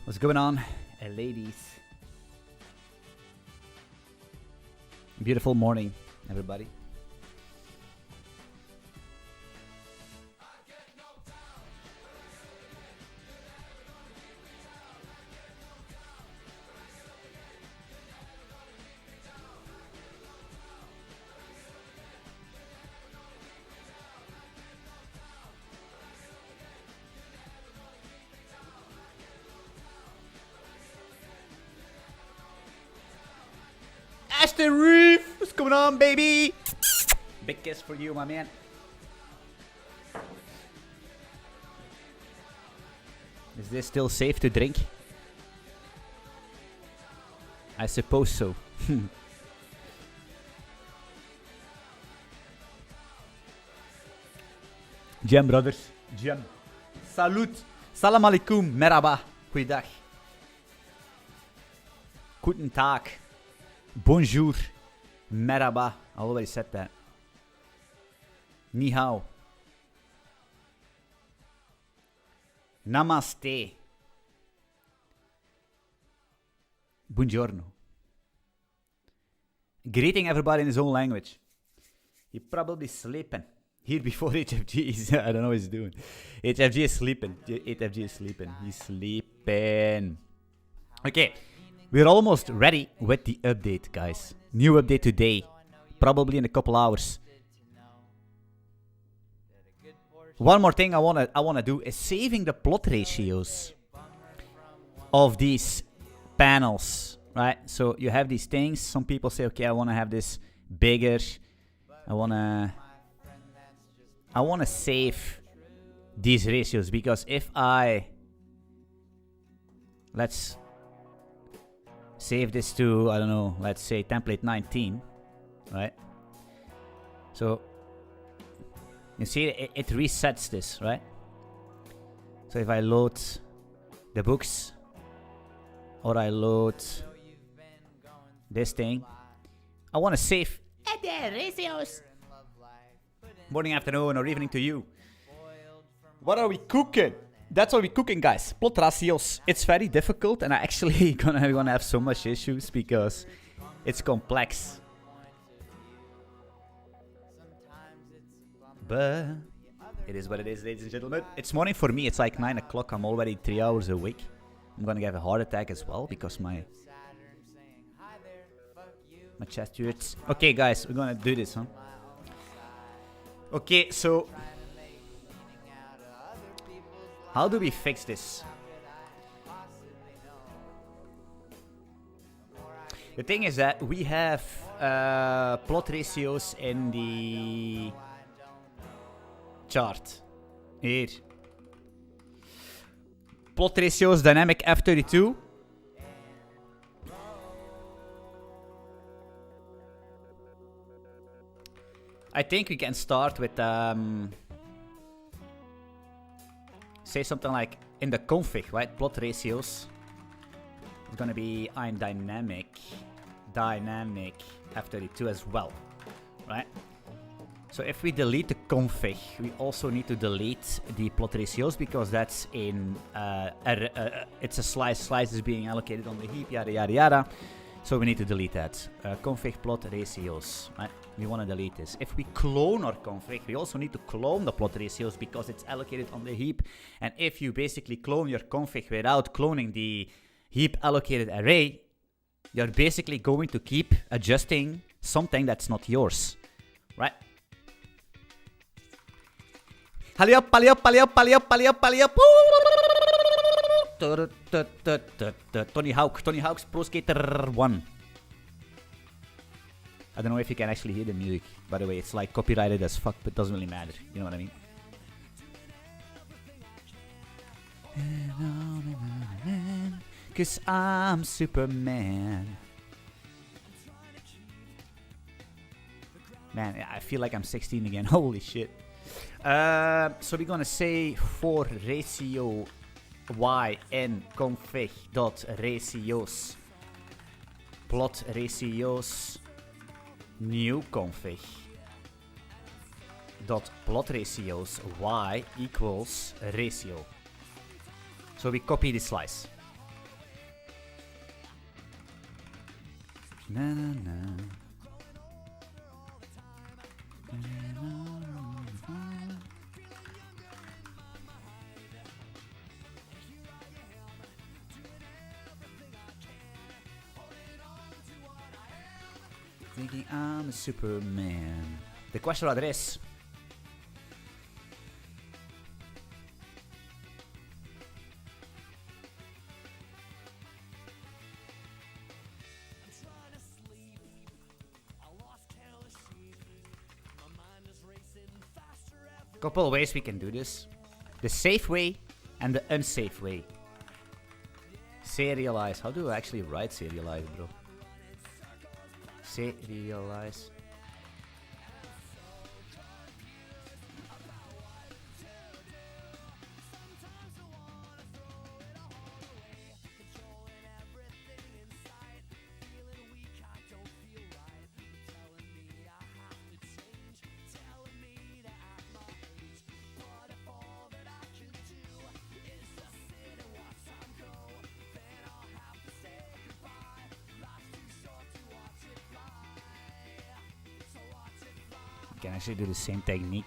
What's going on, ladies? Beautiful morning, everybody. Ashton Reef, what's going on, baby? Big kiss for you, my man. Is this still safe to drink? I suppose so. Jam, brothers. Jam. Salut. Salam alaikum. Merhaba. Goeiedag. Guten Tag. Bonjour. Merhaba. I already said that. Ni hao. Namaste. Buongiorno. Greeting everybody in his own language. He probably sleeping. Here before HFG is, I don't know what he's doing. HFG is sleeping. HFG is sleeping. He's sleeping. Okay. We're almost ready with the update, guys. New update today. Probably in a couple hours. One more thing I wanna do is saving the plot ratios of these panels, right? So you have these things. Some people say, okay, I wanna have this bigger. I wanna save these ratios because if let's save this to, I don't know, let's say template 19, right? So you see it resets this, right? So if I load the books or I load this thing, I want to save the ratios. Morning, afternoon, or evening to you. What are we cooking? That's what we're cooking, guys. Plot ratios. It's very difficult, and I actually gonna have so much issues because it's complex. But it is what it is, ladies and gentlemen. It's morning for me. It's like 9 o'clock. I'm already 3 hours awake. I'm gonna get a heart attack as well because my chest hurts. Okay, guys, we're gonna do this, huh? Okay, so how do we fix this? The thing is that we have plot ratios in the chart. Here. Plot ratios, dynamic F32. I think we can start with say something like in the config, right? Plot ratios. It's gonna be in dynamic F32 as well, right? So if we delete the config, we also need to delete the plot ratios because that's in it's a slice. Slice is being allocated on the heap, yada yada yada. So we need to delete that. Config plot ratios, right? We want to delete this. If we clone our config, we also need to clone the plot ratios because it's allocated on the heap. And if you basically clone your config without cloning the heap allocated array, you're basically going to keep adjusting something that's not yours, right? Hurry up, hurry up, hurry up, hurry up, hurry up, hurry up. Tony Hawk's Pro Skater 1. I don't know if you can actually hear the music. By the way, it's like copyrighted as fuck, but it doesn't really matter. You know what I mean? 'Cause I'm Superman. Man, I feel like I'm 16 again. Holy shit. So we're gonna say for ratio y in config.ratios plot ratios new config dot plot ratios y equals ratio. So we copy this slice. Na, na, na. Thinking I'm a Superman. The question address. Couple of ways we can do this. The safe way and the unsafe way. Serialize. How do I actually write serialize, bro? Serialize. Can actually do the same technique.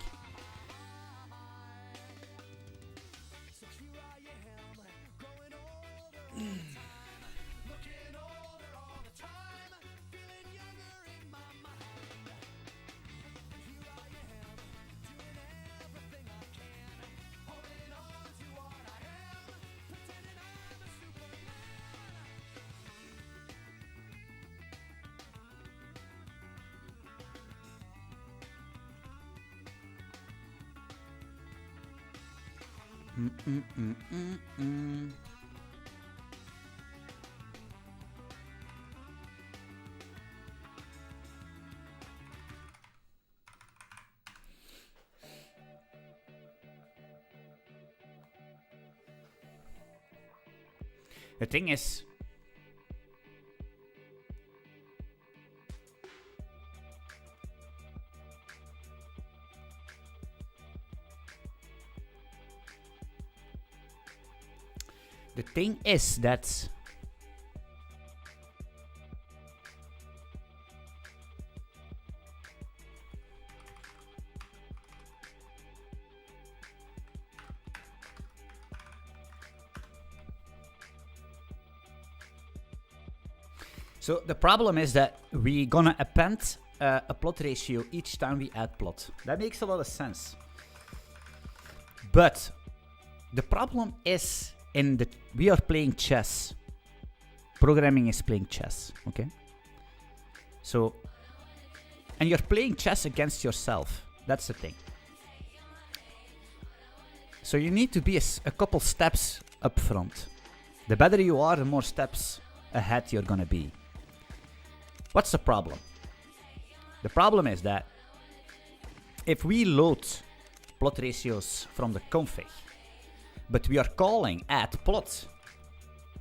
The thing is, that so the problem is that we're gonna append a plot ratio each time we add plot. That makes a lot of sense. But the problem is we are playing chess. Programming is playing chess, okay? So, and you're playing chess against yourself. That's the thing. So you need to be a couple steps up front. The better you are, the more steps ahead you're gonna be. What's the problem? The problem is that if we load plot ratios from the config, but we are calling add plot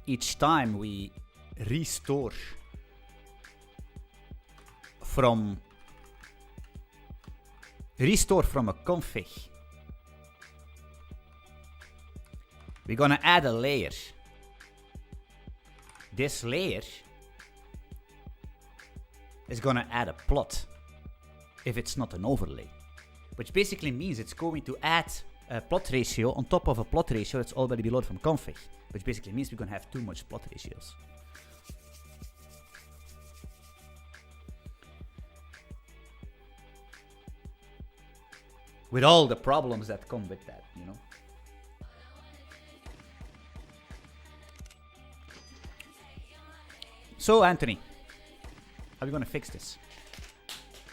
each time we restore from a config, we're gonna add a layer. This layer is gonna add a plot if it's not an overlay, which basically means it's going to add a plot ratio on top of a plot ratio that's already below from config, which basically means we're gonna have too much plot ratios. With all the problems that come with that, you know. So, Anthony, how are we gonna fix this?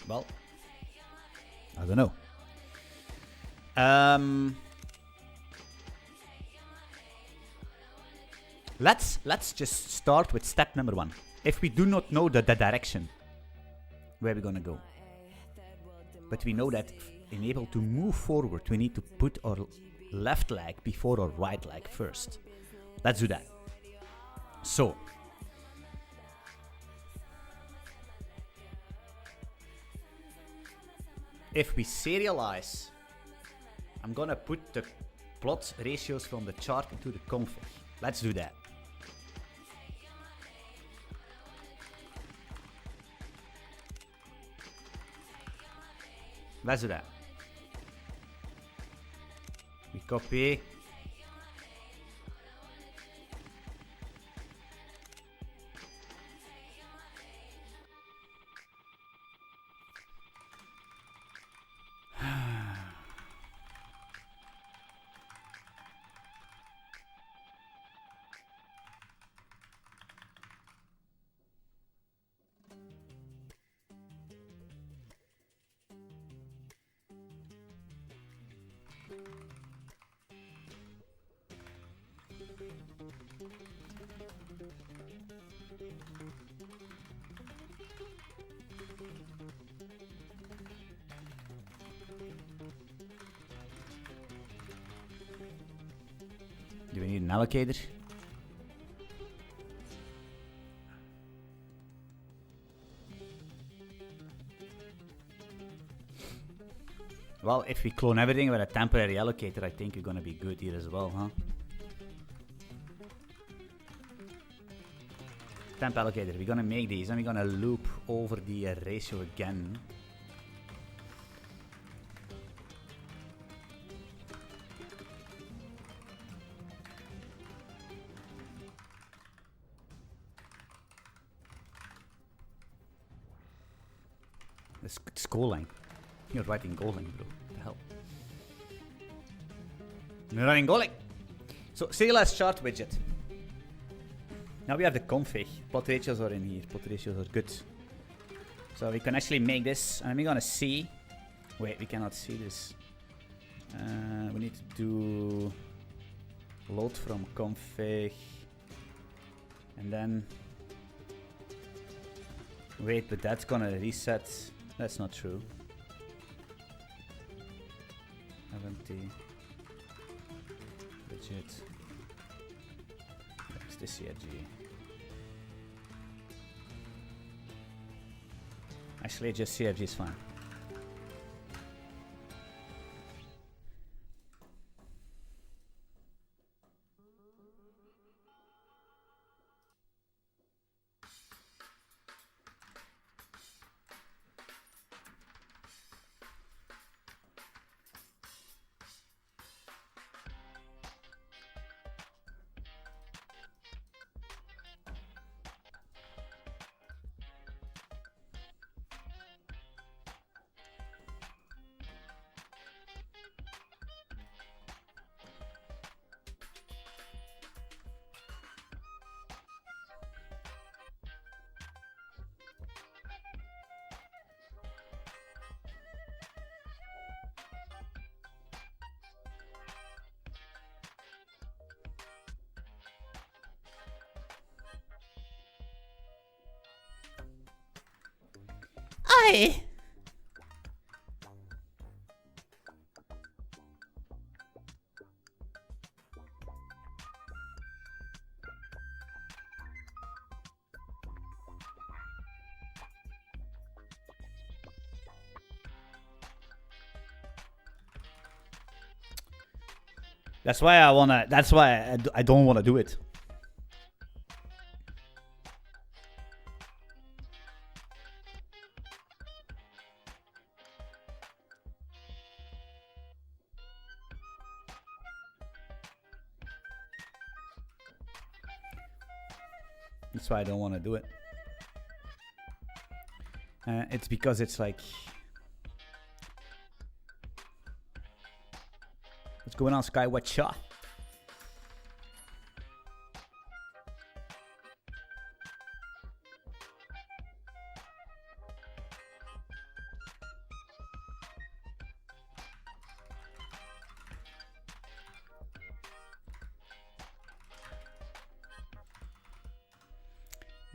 Well, I don't know. Let's just start with step number 1. If we do not know the direction where we're gonna go, but we know that in able to move forward, we need to put our left leg before our right leg first. Let's do that. So, if we serialize, I'm gonna put the plot ratios from the chart into the config. Let's do that. Let's do that. We copy. Do we need an allocator? Well, if we clone everything with a temporary allocator, I think we're gonna be good here as well, huh? Temp allocator, we're gonna make these and we're gonna loop over the ratio again. It's Golang. You're writing Golang, bro. What the hell? You're writing Golang. So, serialize chart widget. Now we have the config. Pot ratios are in here. Pot ratios are good. So we can actually make this, and we're gonna see. Wait, we cannot see this. We need to do load from config, and then wait, but that's gonna reset. That's not true. MMT widget. That's the CRG. Actually, just CRG is fine. Aye. That's why I wanna. That's why I don't wanna do it. That's why I don't want to do it. It's because it's like, what's going on, Sky? What shot?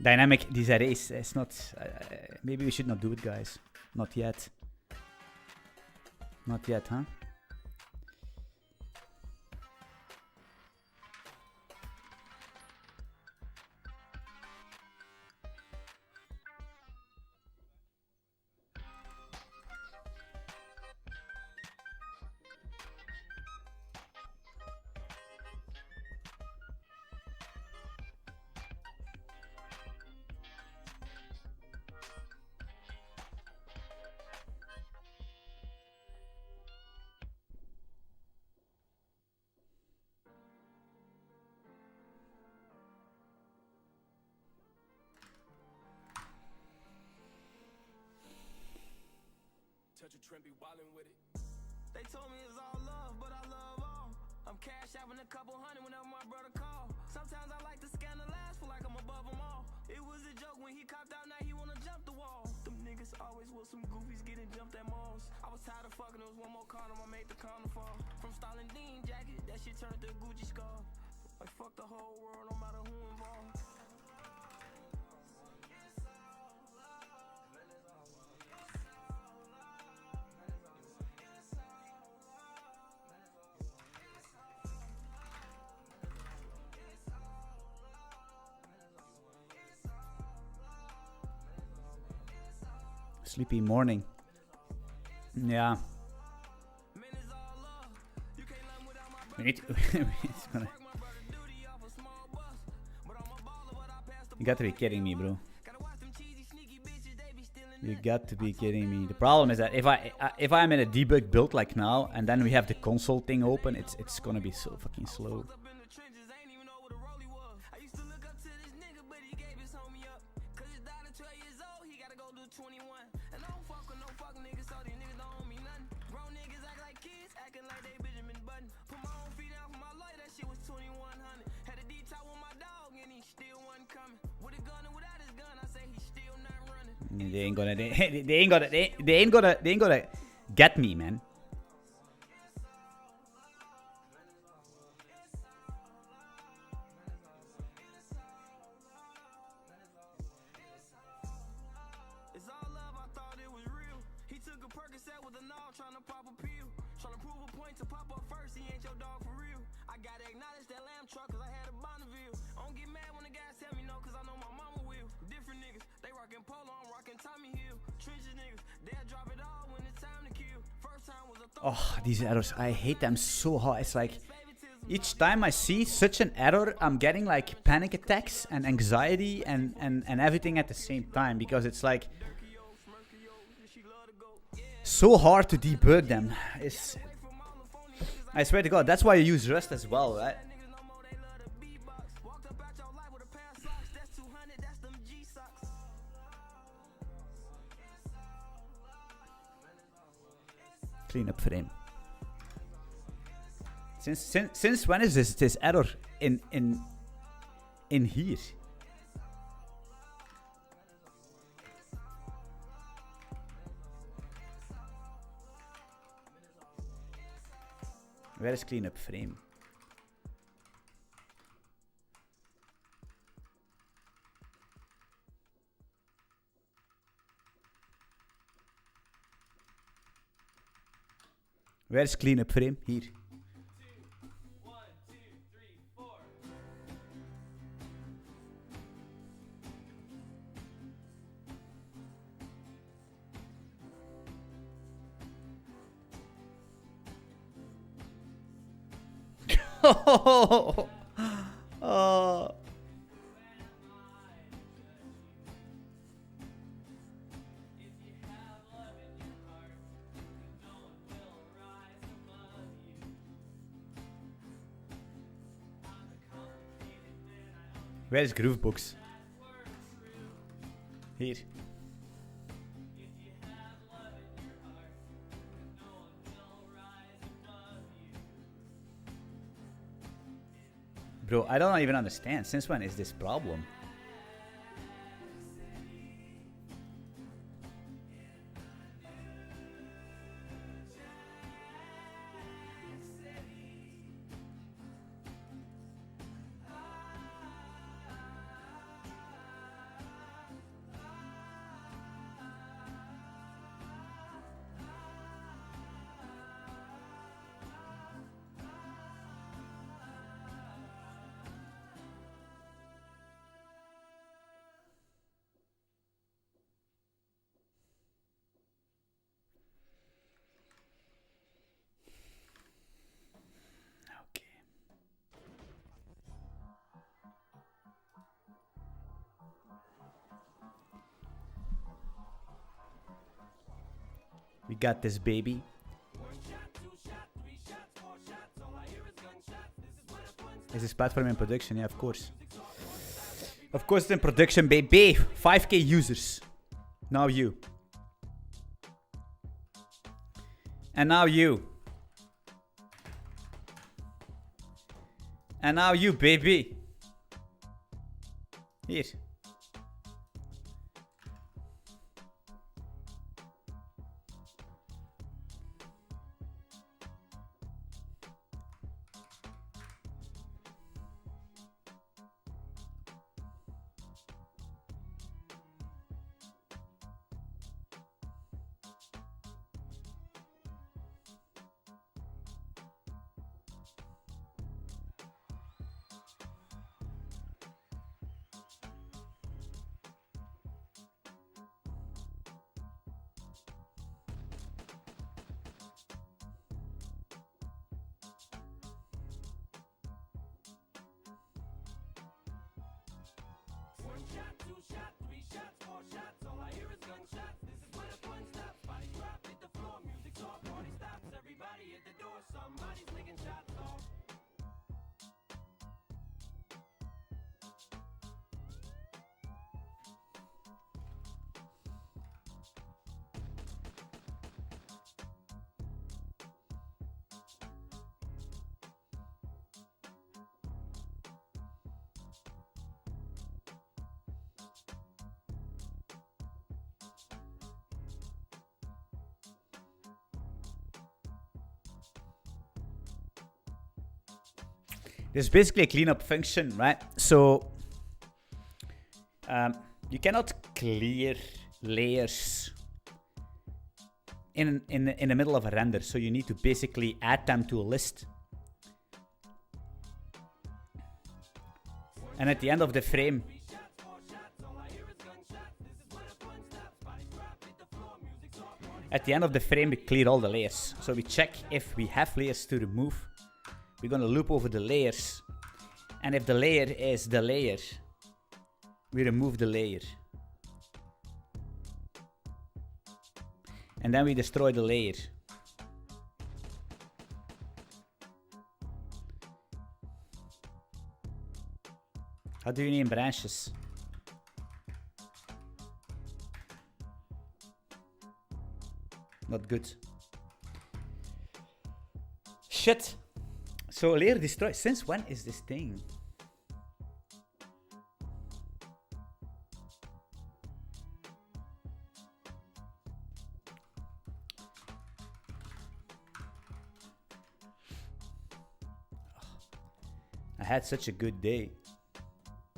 Dynamic these arrays. It's not. Maybe we should not do it, guys. Not yet. Not yet, huh? They told me it's all love, but I love all. I'm cash out a couple hundred whenever my brother call. Sometimes I like to scan the last for like I'm above them all. It was a joke when he copped out, now he wanna jump the wall. Them niggas always with some goofies getting jumped at malls. I was tired of fucking, there was one more condom, I made the condom fall. From Stalin Dean jacket, that shit turned to a Gucci scarf. Like fuck the whole world, no matter who involved. Sleepy morning. Yeah. We need to it's gonna... You got to be kidding me, bro. You got to be kidding me. The problem is that if I'm in a debug build like now, and then we have the console thing open, it's gonna be so fucking slow. They ain't gonna get me, man. It's all love, I thought it was real. He took a Percocet with a knob, trying to pop a pill. Trying to prove a point to pop up first, he ain't your dog for real. I gotta acknowledge that lamb truck, cause I had a Bonneville. I don't get mad when the guys tell me no, cause I know my mama will. Different niggas, they rockin' Polo, I'm rockin' Tommy Hill. Trenches niggas, they'll drop it all when it's time to kill. First time was a Oh, these errors, I hate them so hard. It's like, each time I see such an error, I'm getting like panic attacks and anxiety and everything at the same time, because it's like so hard to debug them. It's, I swear to God, that's why you use Rust as well, right? Clean up frame. Since when is this error in here? Where is cleanup frame? Where's cleanup frame? Here. 2, 1, 2, 3, 4. Oh. Where is Groovebox? Here. Bro, I don't even understand. Since when is this problem? We got this, baby. Is this platform in production? Yeah, of course. Of course it's in production, baby. 5k users. Now you. And now you. And now you, baby. Here. One shot, two shot, three shots, four shots. All I hear is gunshots. This is where the fun stops. Bodies drop, hit the floor, music's off, party stops. Everybody at the door, somebody's licking shots off. This is basically a cleanup function, right? So you cannot clear layers in the middle of a render. So you need to basically add them to a list. And at the end of the frame, we clear all the layers. So we check if we have layers to remove. We're gonna loop over the layers. And if the layer is the layer, we remove the layer. And then we destroy the layer. How do you name branches? Not good. Shit. So layer destroy. Since when is this thing? I had such a good day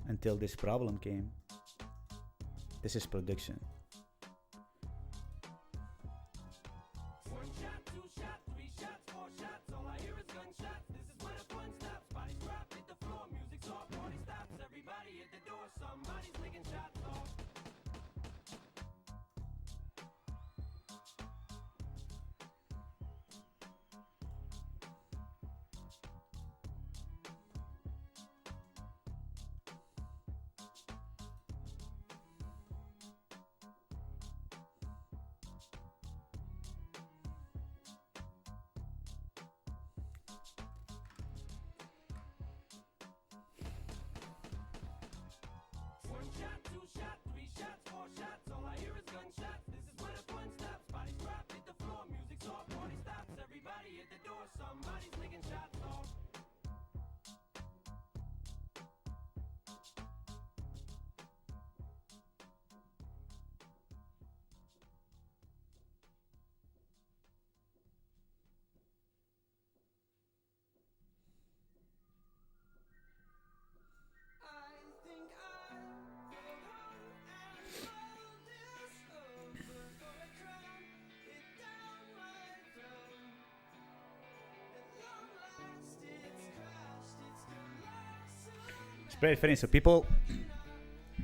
until this problem came. This is production. Very funny. So people,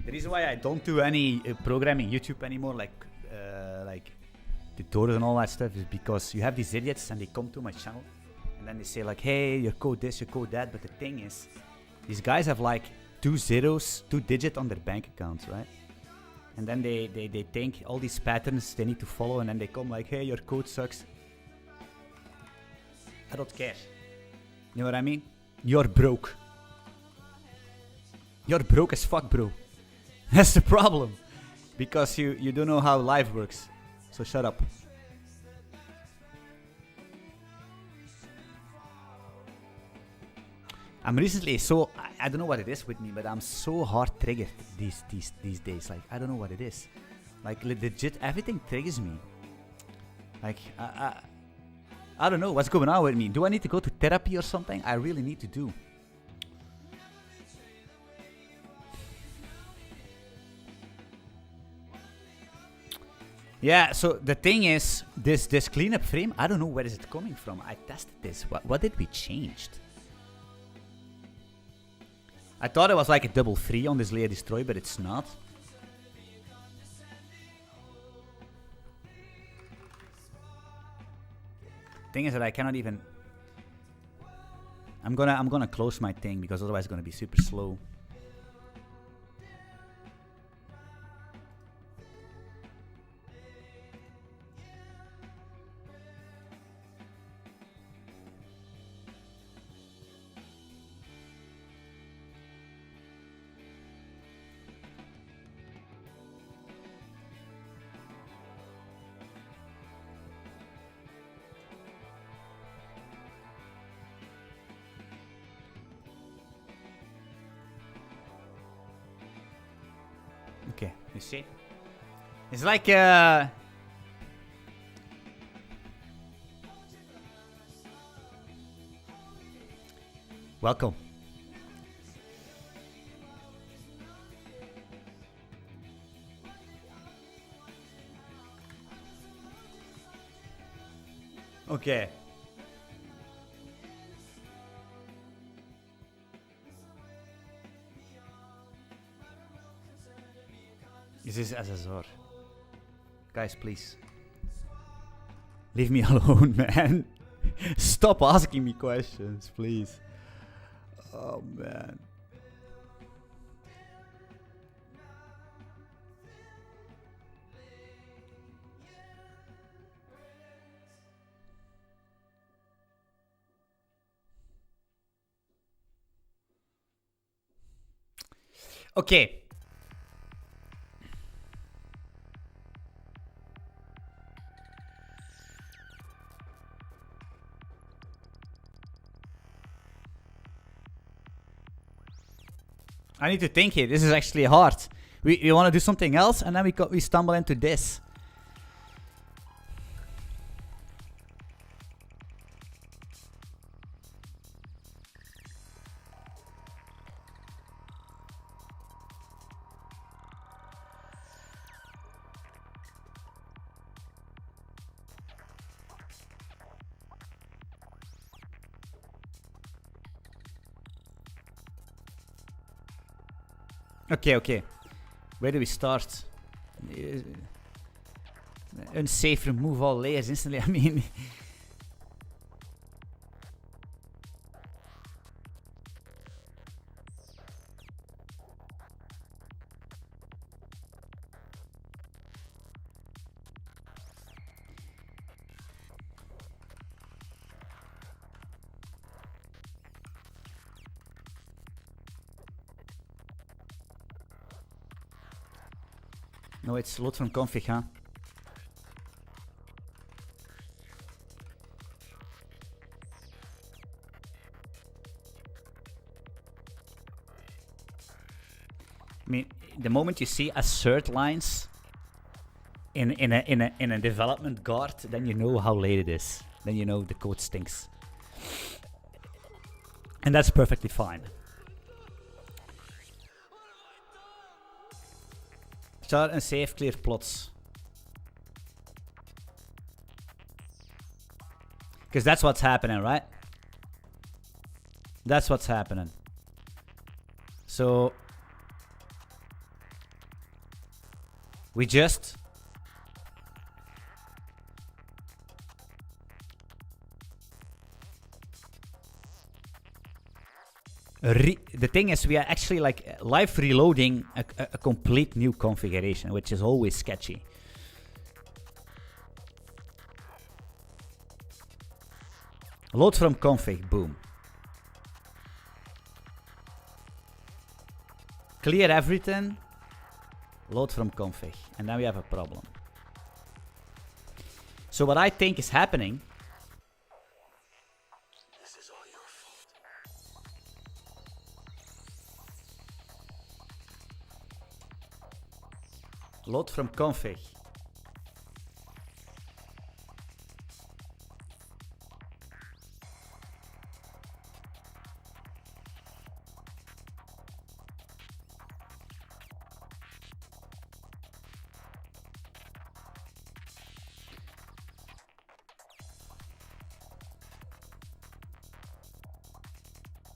the reason why I don't do any programming YouTube anymore, like tutorials and all that stuff, is because you have these idiots and they come to my channel and then they say like, hey, your code this, your code that. But the thing is, these guys have like 2 zeros, 2 digits on their bank accounts, right? And then they think all these patterns they need to follow, and then they come like, hey, your code sucks. I don't care. You know what I mean? You're broke. You're broke as fuck, bro. That's the problem. Because you don't know how life works. So shut up. I'm recently so I don't know what it is with me, but I'm so hard triggered these days. Like I don't know what it is. Like legit, everything triggers me. Like I don't know what's going on with me. Do I need to go to therapy or something? I really need to do. Yeah, so the thing is, this cleanup frame, I don't know where is it coming from. I tested this. What did we change? I thought it was like a double free on this layer destroy, but it's not. Thing is that I cannot even. I'm gonna close my thing because otherwise it's gonna be super slow. Okay, you see? It's like welcome. Okay. This is SSR. Guys, please. Leave me alone, man. Stop asking me questions, please. Oh, man. Okay. I need to think here. This is actually hard. We want to do something else, and then we stumble into this. Okay. Where do we start? Unsafe, remove all layers instantly. I mean... No, it's load from config, huh? I mean, the moment you see assert lines in a development guard, then you know how late it is. Then you know the code stinks, and that's perfectly fine. Start and save, clear plots. Because that's what's happening, right? That's what's happening. So we just the thing is, we are actually like live reloading a complete new configuration, which is always sketchy. Load from config, boom. Clear everything, load from config, and then we have a problem. So what I think is happening Load from config.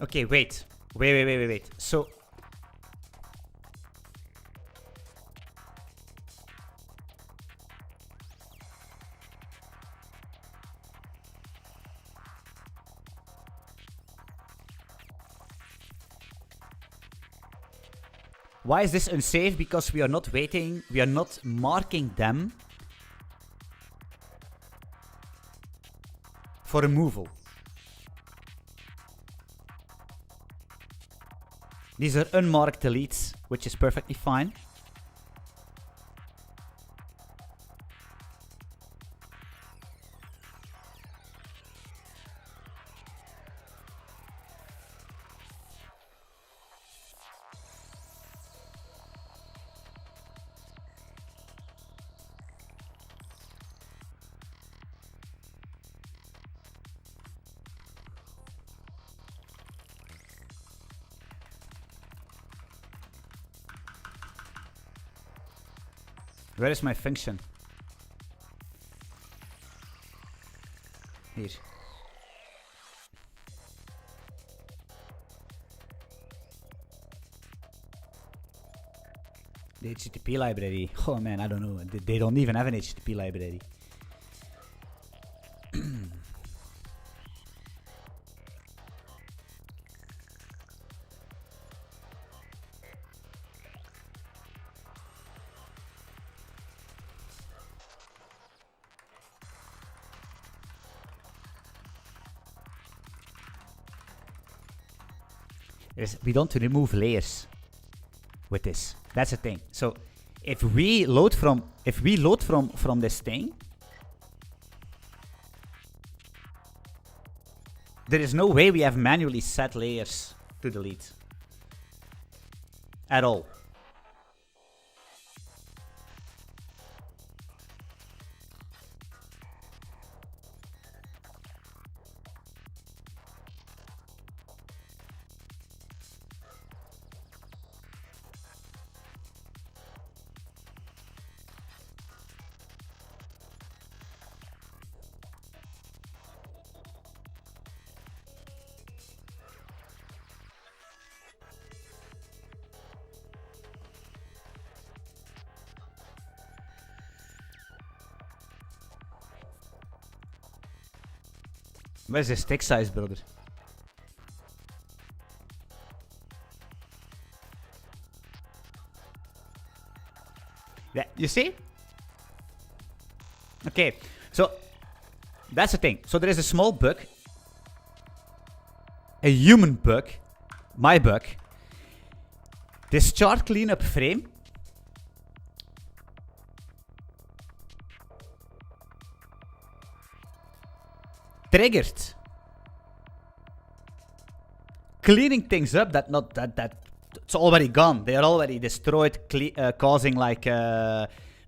Okay, wait. Wait. So why is this unsafe? Because we are not waiting, we are not marking them for removal. These are unmarked deletes, which is perfectly fine. Where is my function? Here. The HTTP library. Oh man, I don't know. They don't even have an HTTP library. We don't remove layers with this. That's the thing. So if we load from this thing, there is no way we have manually set layers to delete at all. Where's the stick size, brother? Yeah, you see? Okay, so that's the thing. So there is a small bug, a human bug, my bug. This chart cleanup frame triggered cleaning things up that it's already gone. They are already destroyed, causing like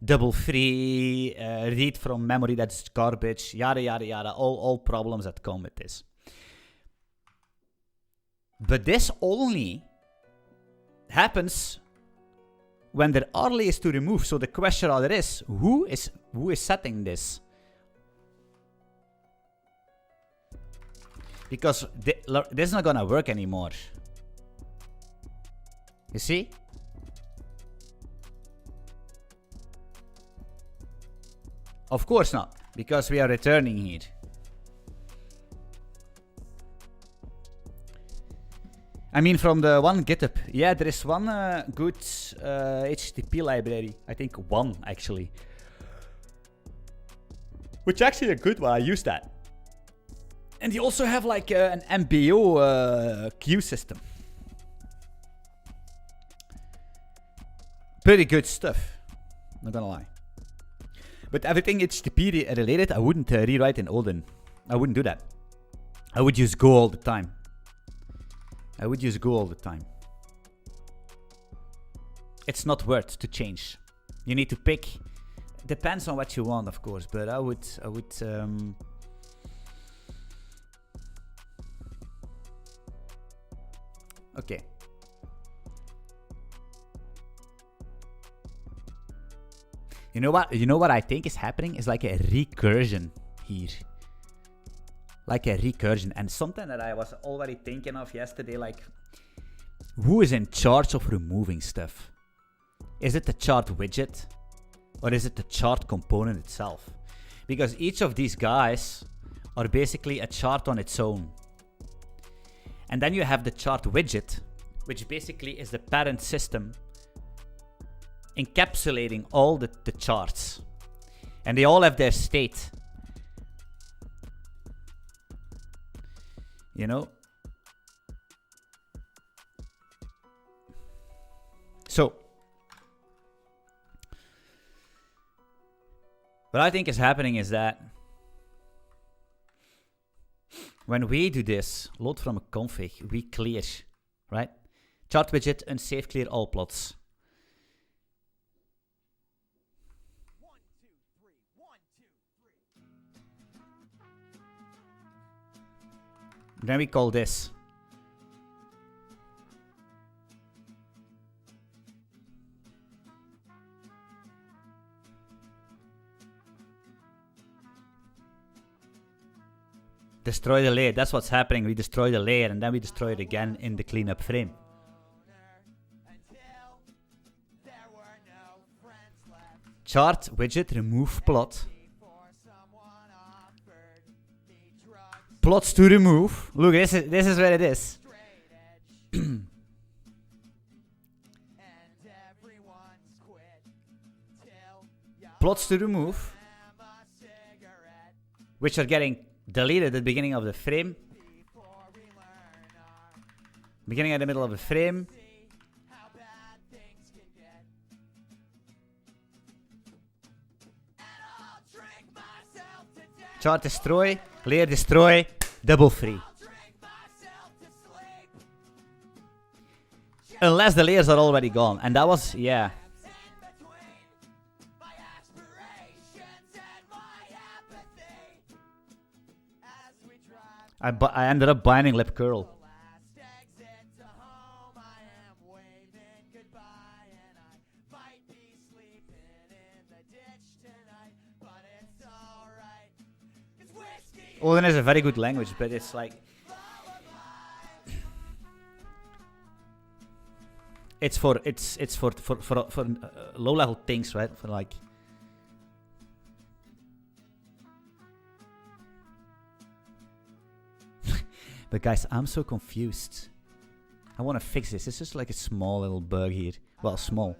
double free, read from memory that's garbage, yada yada yada, all problems that come with this. But this only happens when there are layers to remove. So the question rather is, who is setting this? Because this is not gonna work anymore. You see? Of course not, because we are returning here. I mean, from the one GitHub, yeah, there is one good HTTP library. I think one actually, which actually a good one. I use that. And you also have like an MBO queue system. Pretty good stuff, not gonna lie. But everything HTTP related, I wouldn't rewrite in Odin. I wouldn't do that. I would use Go all the time. It's not worth to change. You need to pick. Depends on what you want, of course, but I would okay. You know what I think is happening is like a recursion here. Like a recursion. And something that I was already thinking of yesterday, like, who is in charge of removing stuff? Is it the chart widget? Or is it the chart component itself? Because each of these guys are basically a chart on its own. And then you have the chart widget, which basically is the parent system encapsulating all the charts. And they all have their state. You know? So, what I think is happening is that when we do this, load from a config, we clear, right? Chart widget, unsafe, clear all plots. Then we call this destroy the layer. That's what's happening. We destroy the layer and then we destroy it again in the cleanup frame. Chart widget remove plot. Plots to remove. Look, this is where it is. Plots to remove, which are getting deleted at the beginning of the frame. Beginning at the middle of the frame. Chart destroy, layer destroy, double free. Unless the layers are already gone. And that was, yeah. I ended up binding lip curl. Odin is a very good language, but it's like it's for low level things, right? For like but guys, I'm so confused. I want to fix this. It's just like a small little bug here. Well, small.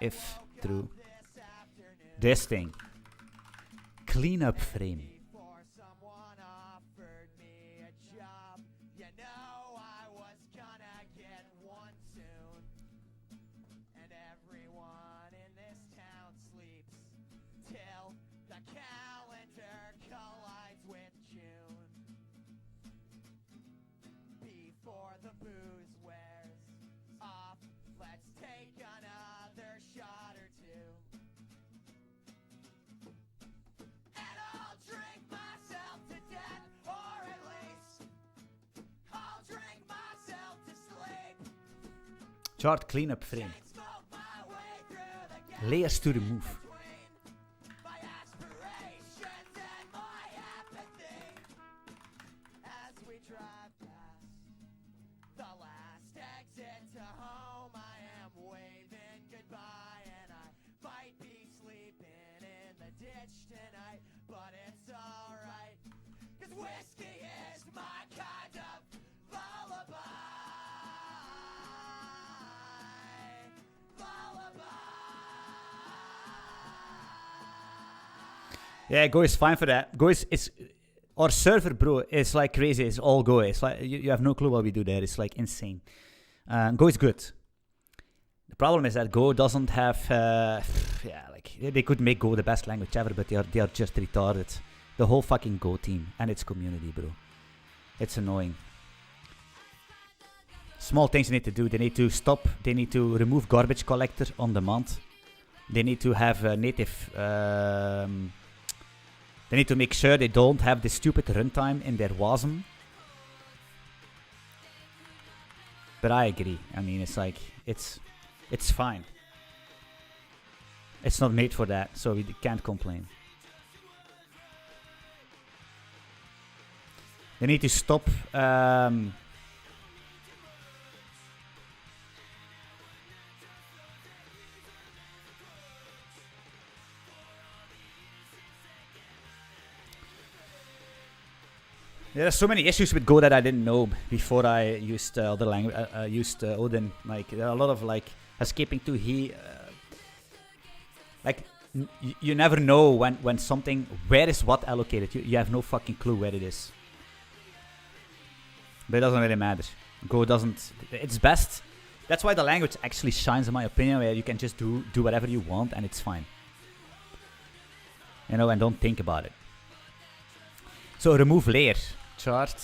If through this thing. Cleanup frame. Chart cleanup frame. Layers to remove. Yeah, Go is fine for that. Go is our server, bro, is like crazy. It's all Go. It's like you have no clue what we do there. It's like insane. Go is good. The problem is that Go doesn't have, yeah, like they could make Go the best language ever, but they are just retarded. The whole fucking Go team and its community, bro. It's annoying. Small things they need to do. They need to stop. They need to remove garbage collector on demand. They need to have a native. They need to make sure they don't have the stupid runtime in their WASM. But I agree. I mean, it's like it's fine. It's not made for that, so we can't complain. They need to stop. There are so many issues with Go that I didn't know before I used other language. Used Odin. Like there are a lot of like escaping to he. Like you never know when something where is what allocated. You have no fucking clue where it is. But it doesn't really matter. Go doesn't. It's best. That's why the language actually shines, in my opinion, where you can just do whatever you want and it's fine. You know, and don't think about it. So remove layer chart.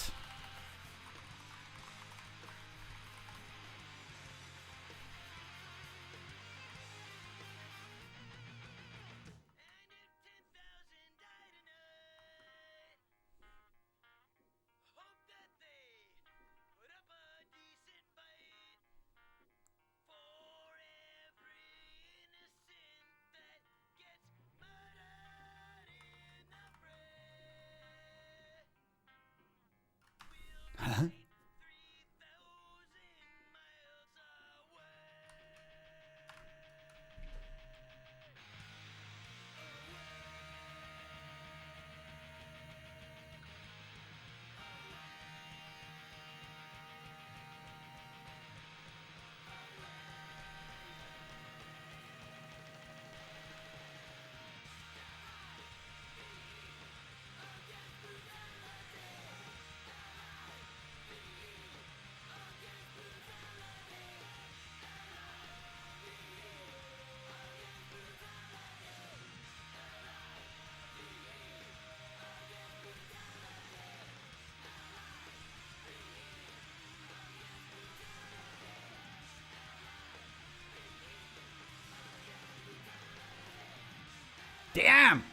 Damn!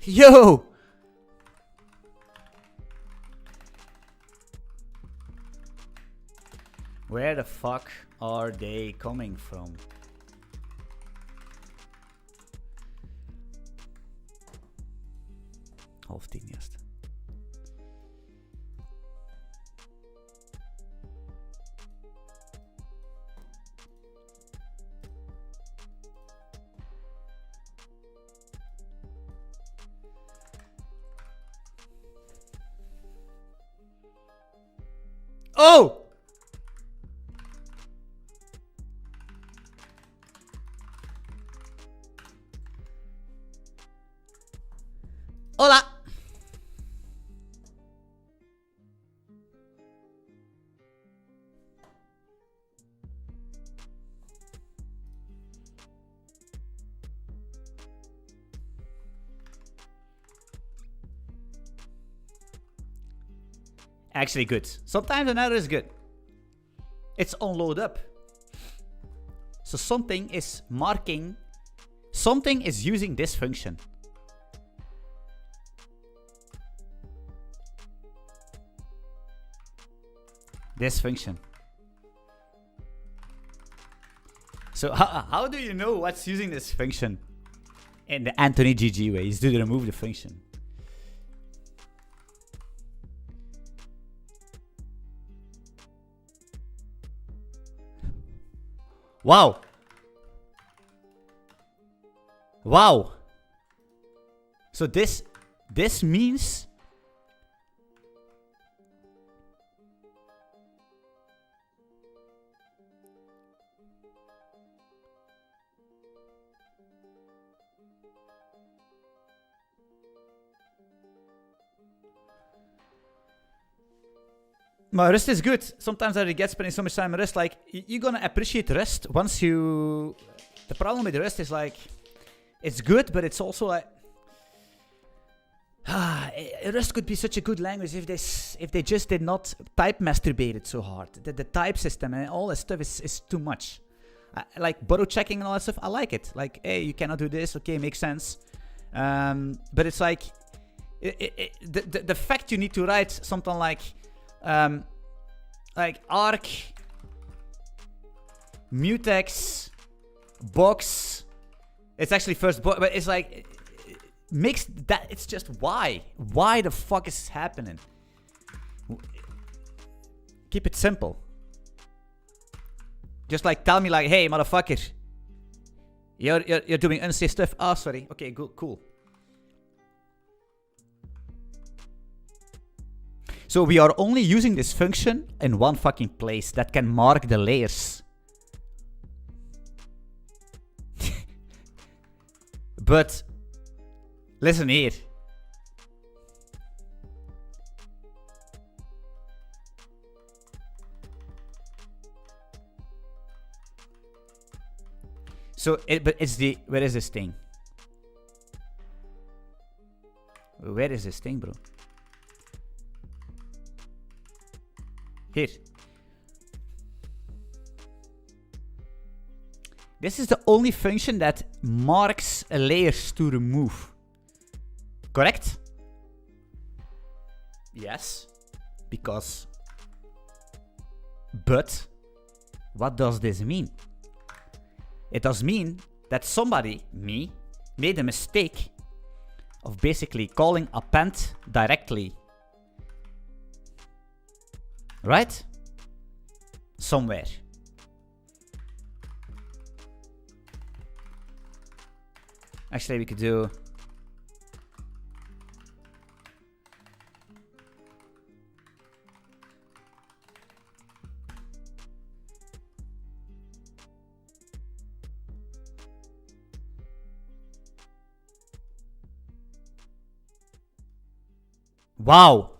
Yo! Where the fuck are they coming from? Half 10 juist. Oh! Hola! Actually good. Sometimes an error is good. It's on load up. So something is marking, something is using this function. This function. So how do you know what's using this function? In the Anthony GG way, is to remove the function. Wow. Wow. So this means My Rust is good. Sometimes I regret spending so much time in Rust. Like, you're gonna appreciate Rust once you... The problem with Rust is like... It's good, but it's also like... Rust could be such a good language if they just did not type masturbate it so hard. The type system and all that stuff is too much. Like borrow checking and all that stuff, I like it. Like, hey, you cannot do this. Okay, makes sense. But it's like the fact you need to write something like arc, mutex, box. It's actually first box, but it's like makes that. It's just why the fuck is happening? Keep it simple. Just like tell me like, hey, motherfucker, you're doing unsafe stuff. Oh, sorry. Okay, good, cool. So we are only using this function in one fucking place that can mark the layers. But listen here. So, but it's the... Where is this thing? Where is this thing, bro? Here. This is the only function that marks layers to remove. Correct? Yes. Because... But... What does this mean? It does mean that somebody, me, made a mistake of basically calling append directly. Right? Somewhere. Actually, we could do... Wow!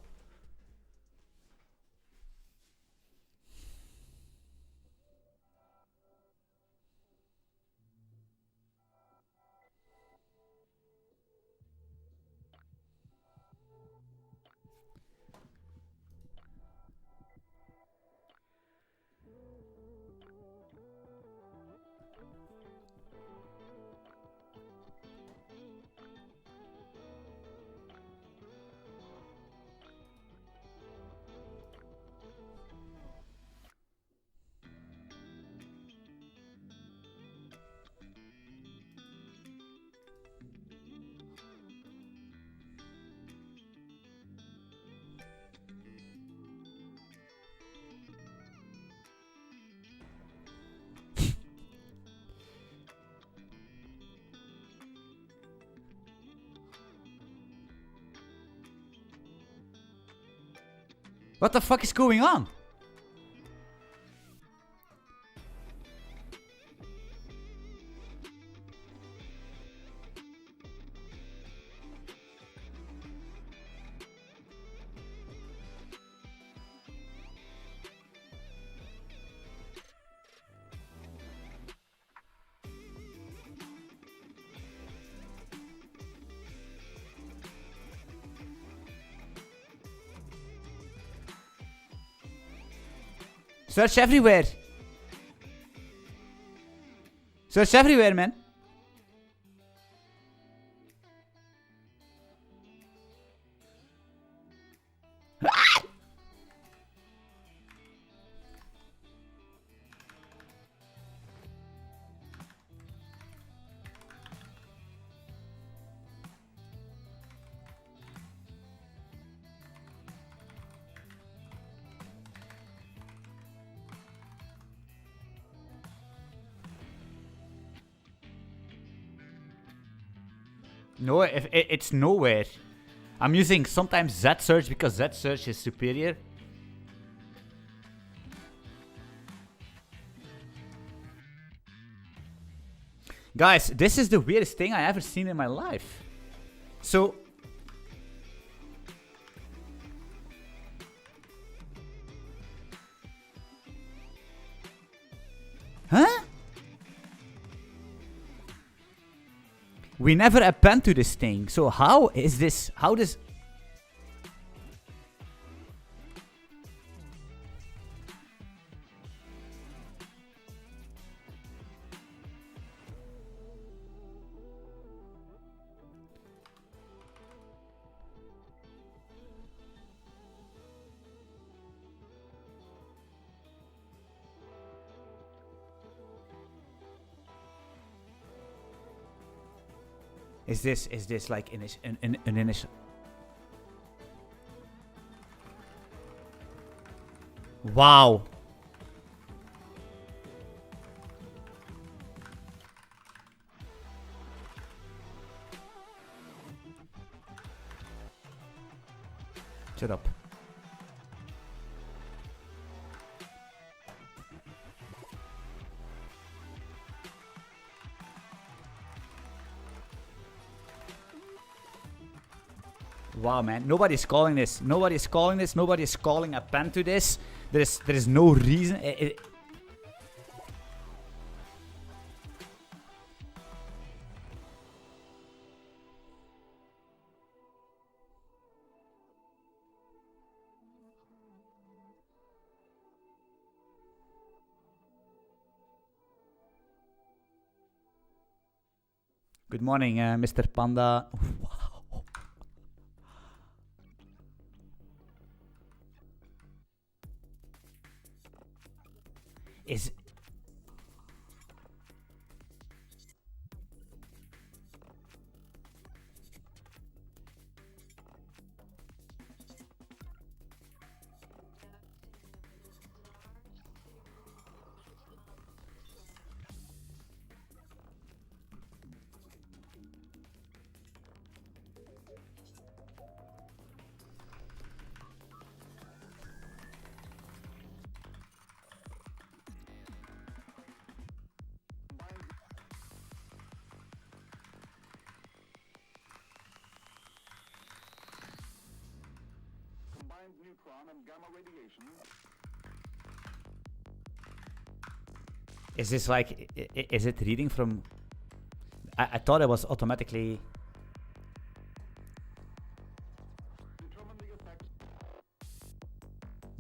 What the fuck is going on? Search everywhere. Search everywhere, man. No, it's nowhere. I'm using sometimes Z search because Z search is superior. Guys, this is the weirdest thing I ever seen in my life. So... We never append to this thing. So how is this? How does... Is this like an initial? Wow. Shut up. Wow, man. Nobody's calling this. Nobody's calling this. Nobody's calling append to this. There is no reason. Good morning, Mr. Panda. Wow. Is... Is this like, is it reading from... I thought it was automatically...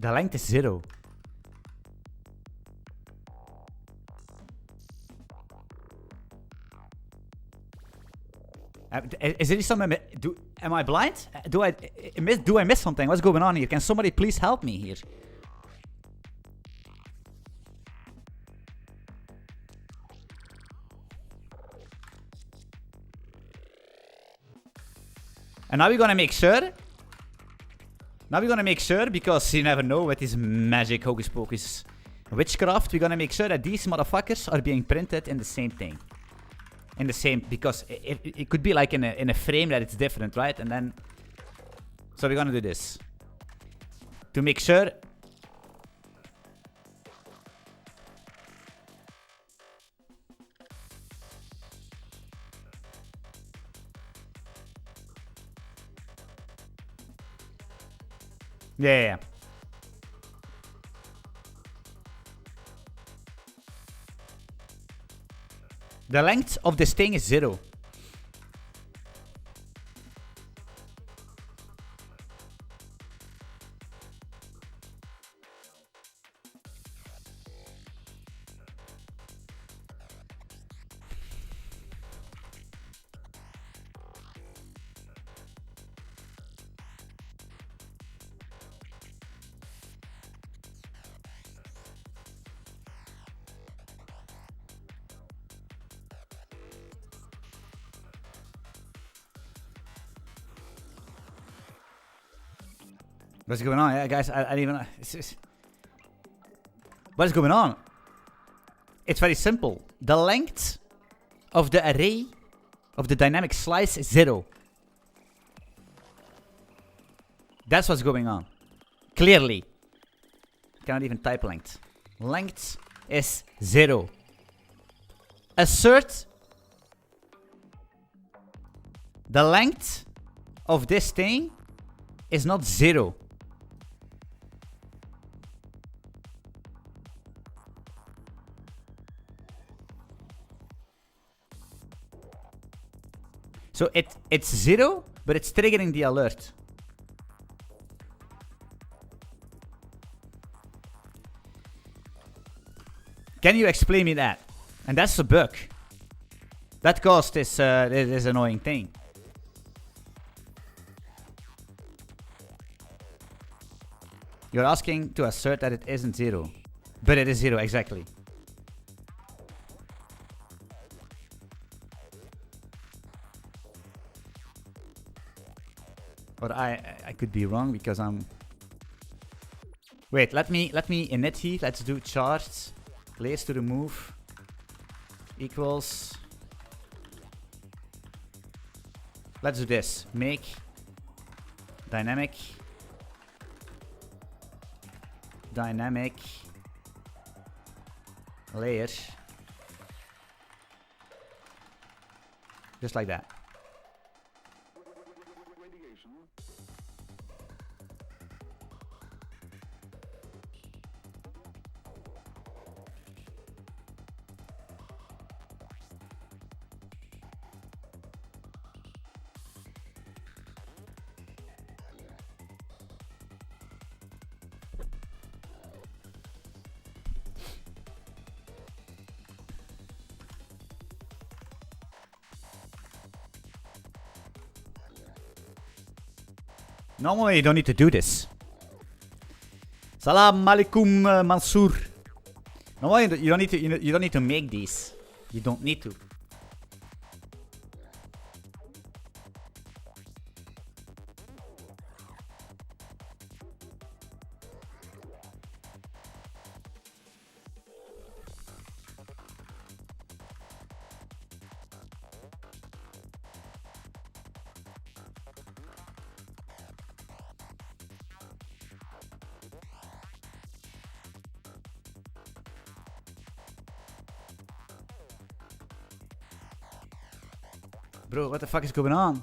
The length is 0. Is it something... Am I blind? Do I miss something? What's going on here? Can somebody please help me here? And now we're gonna make sure. Now we're gonna make sure, because you never know with this magic hocus pocus witchcraft, we're gonna make sure that these motherfuckers are being printed in the same thing. In the same, because it could be like in a frame that it's different, right? And then, so we're gonna do this. To make sure. Yeah. The length of this thing is 0. What's going on? Yeah, guys, I don't even know. What is going on? It's very simple. The length of the array of the dynamic slice is 0. That's what's going on. Clearly. Cannot even type length. Length is 0. Assert the length of this thing is not 0. So it's 0, but it's triggering the alert. Can you explain me that? And that's a bug. That caused this annoying thing. You're asking to assert that it isn't 0. But it is 0, exactly. But I could be wrong because I'm... Wait, let me init heat. Let's do charged. Place to remove equals... Let's do this. Make dynamic layer. Just like that. Normally you don't need to do this. Salam alaikum, Mansoor. Normally you don't need to make these. You don't need to. Bro, what the fuck is going on?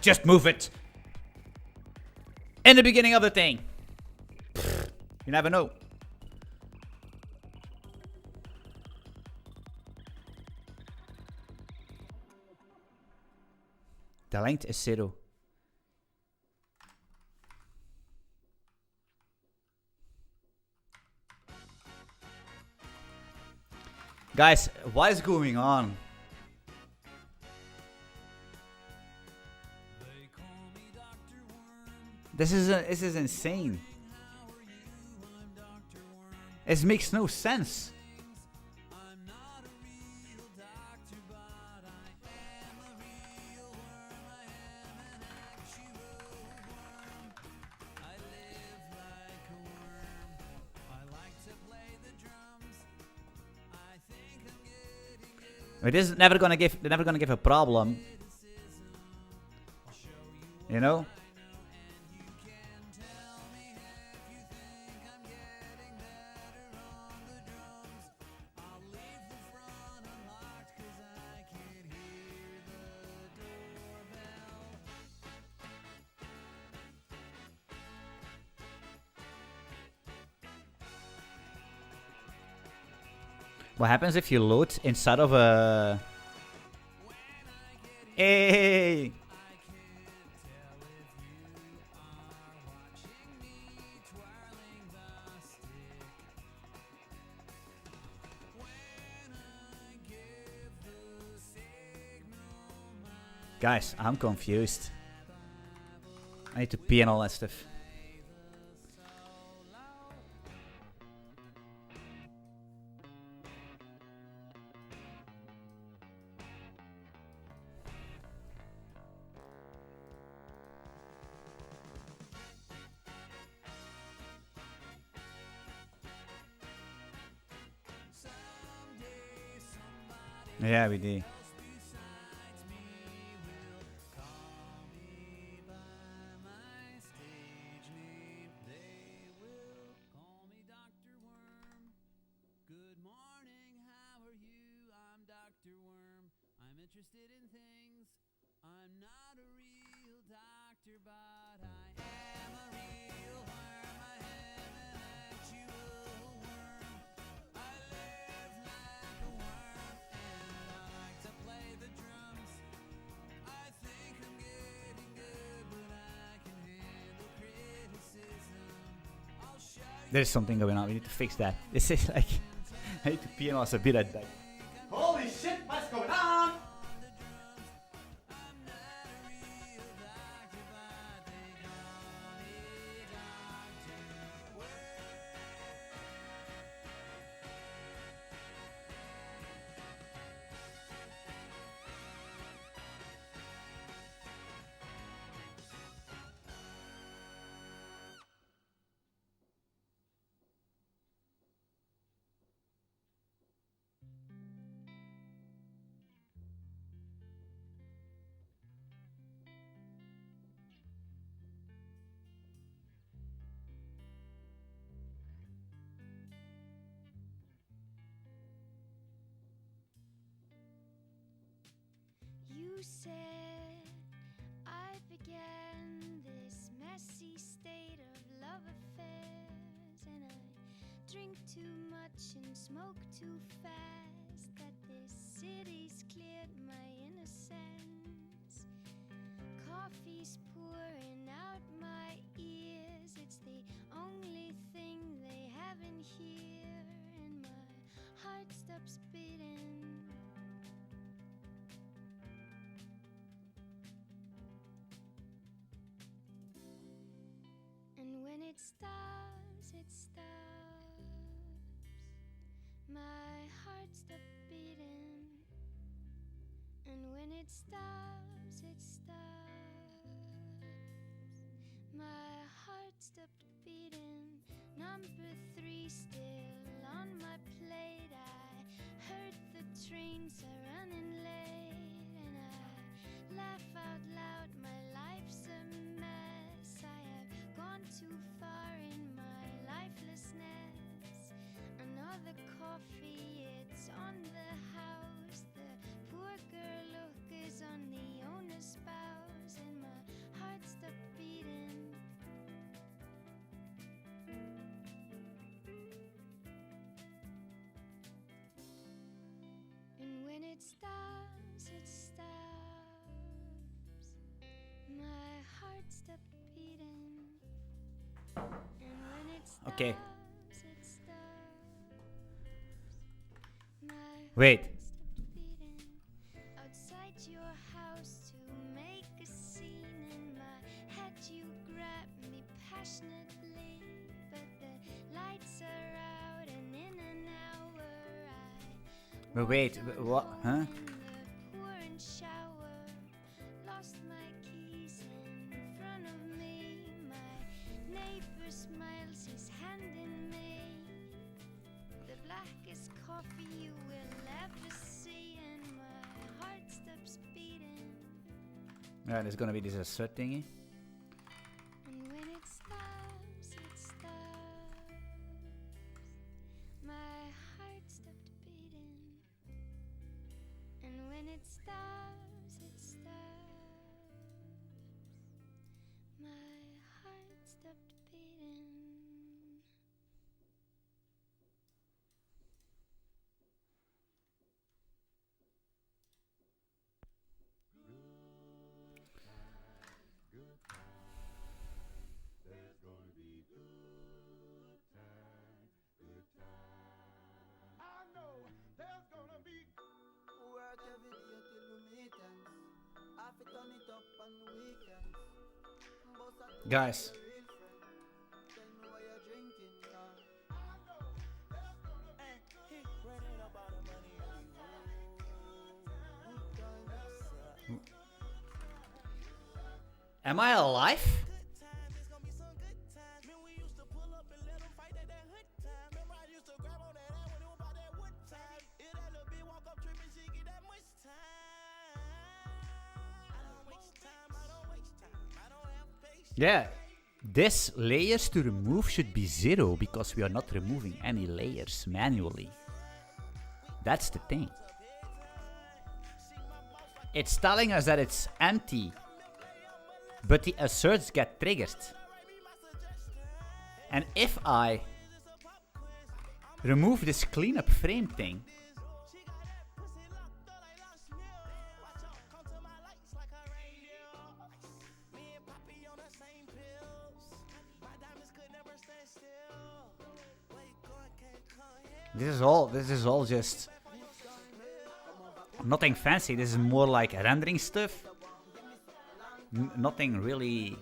Just move it in the beginning of the thing. You never know. The length is 0. Guys, what is going on? This is insane. It makes no sense. It is never gonna give a problem. You know? What happens if you load inside of a... Hey! Guys, I'm confused. I need to pee and all that stuff. Yeah, we do. Interested in things. I'm not a real doctor, but I am a real worm. I am an actual worm. I live like a worm and I like to play the drums. I think I'm getting good, but I can handle criticism. I'll show you. There's something going on. We need to fix that. This is like I need to pee and also be right back. Holy shit! What's going on? You said I began this messy state of love affairs, and I drink too much and smoke too fast, that this city's cleared my innocence. Coffee's pouring out my ears, it's the only thing they have in here, and my heart stops beating. And when it stops, it stops. My heart stopped beating. And when it stops, it stops. My heart stopped beating. Number 3 still on my plate. I heard the trains are running late, and I laugh out loud. My life's a mess. I have gone too far in my lifelessness. Another coffee, it's on the house. The poor girl look is on the owner's spouse, and my heart stopped beating. And when it stops, it stops. My heart stopped beating. And when it stops, Okay. it stops. My Wait. heart stopped beating. Outside your house to make a scene, in my head you grab me passionately, but the lights are out, and in an hour I But wait, what? Huh? in the pouring shower, lost my keys in front of me. My neighbor smiles, his hand in me. The blackest coffee you will ever see, and my heart stops beating. Yeah, there's gonna be this assert thingy. And when it stops, it stops. My heart stopped beating. And when it stops, it stops. My heart stopped beating. I know there's gonna be work every day till we meet ends. I Guys. Am I alive? Yeah, this layers to remove should be 0 because we are not removing any layers manually. That's the thing. It's telling us that it's empty, but the asserts get triggered. And if I remove this cleanup frame thing, this is all just nothing fancy. This is more like rendering stuff. Nothing really.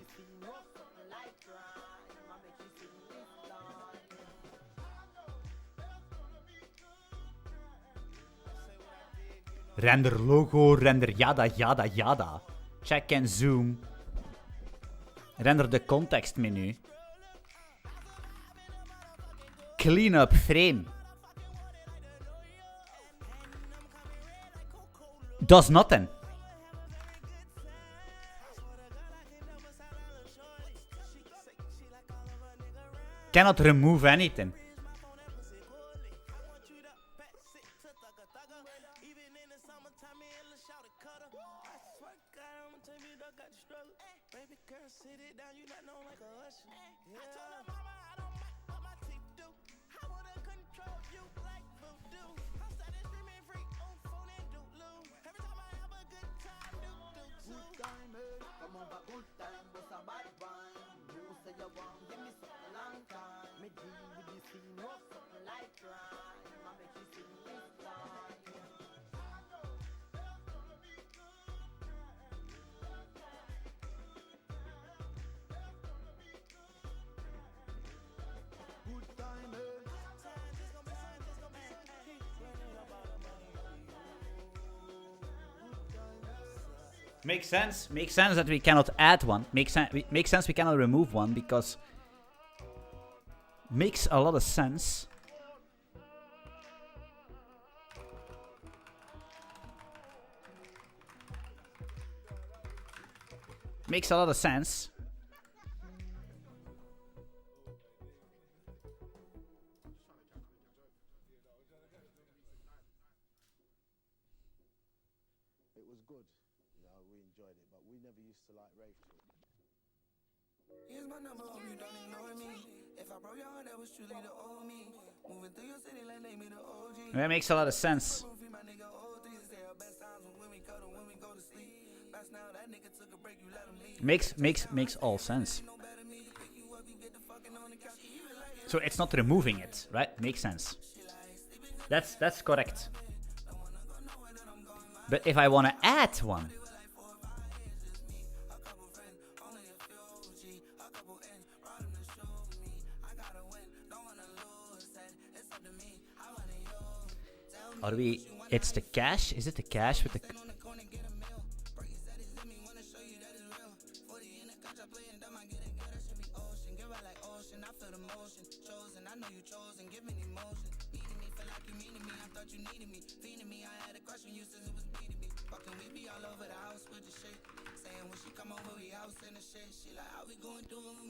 Render logo, render yada yada yada. Check and zoom. Render the context menu. Clean up frame. Does nothing. Cannot remove anything. Makes sense. Makes sense that we cannot add one. Makes sense we cannot remove one because makes a lot of sense. Makes a lot of sense. It was good. We enjoyed it, but we never used to like rave to it. Here's my number, hope you don't ignore me. If I broke your heart, that was truly the old me. Moving through your city, like name me the OG. That makes a lot of sense. Makes all sense. So it's not removing it, right? Makes sense. That's correct. But if I want to add one, are we? It's the cache. Is it the cache with the?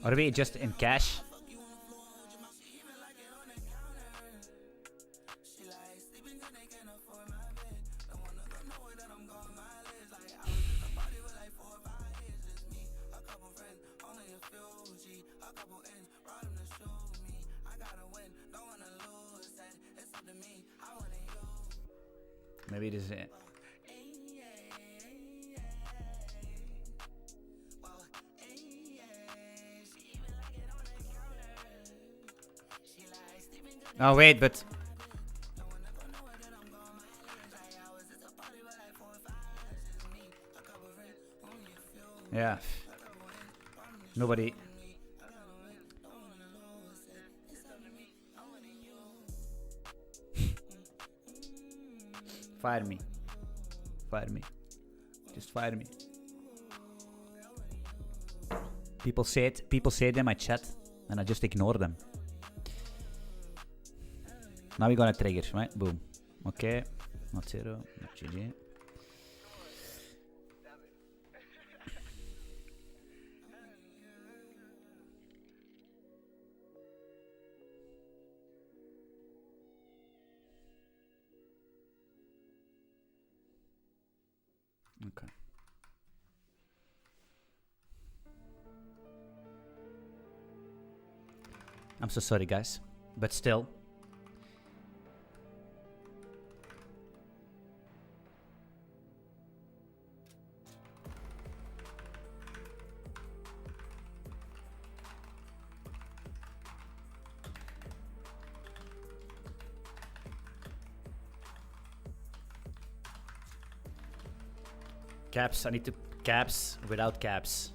Are we just in cache? Maybe this is it. Oh wait, but Yeah. Nobody. Fire me. Fire me. Just fire me. People say it in my chat, and I just ignore them. Now we're gonna trigger, right? Boom. Okay. Not 0. Not GG. Okay. I'm so sorry, guys, but still. Caps, I need to caps without caps.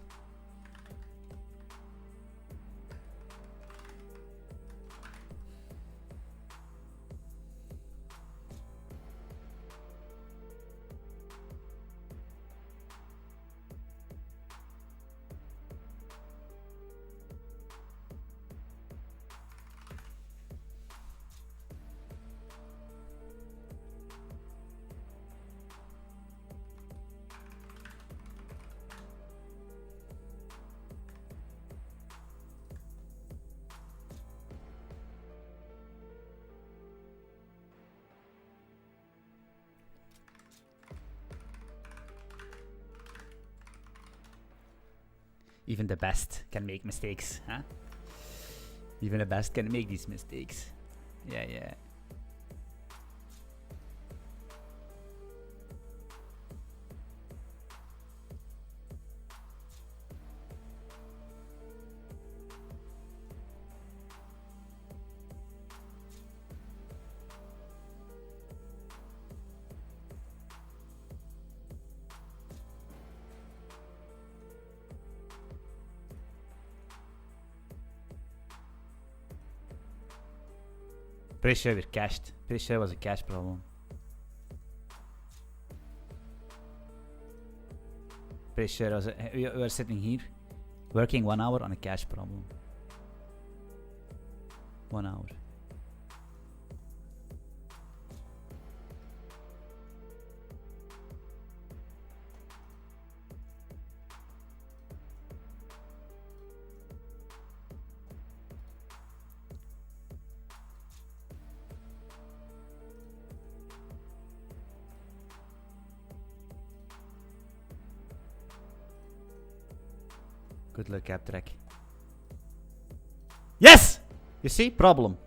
Even the best can make mistakes, huh? Even the best can make these mistakes. Yeah, yeah. Pretty sure we're cached. Pretty sure it was a cache problem. Pretty sure it was we were sitting here working 1 hour on a cache problem. 1 hour. Good luck, Abtrack. Yes! You see? Problem.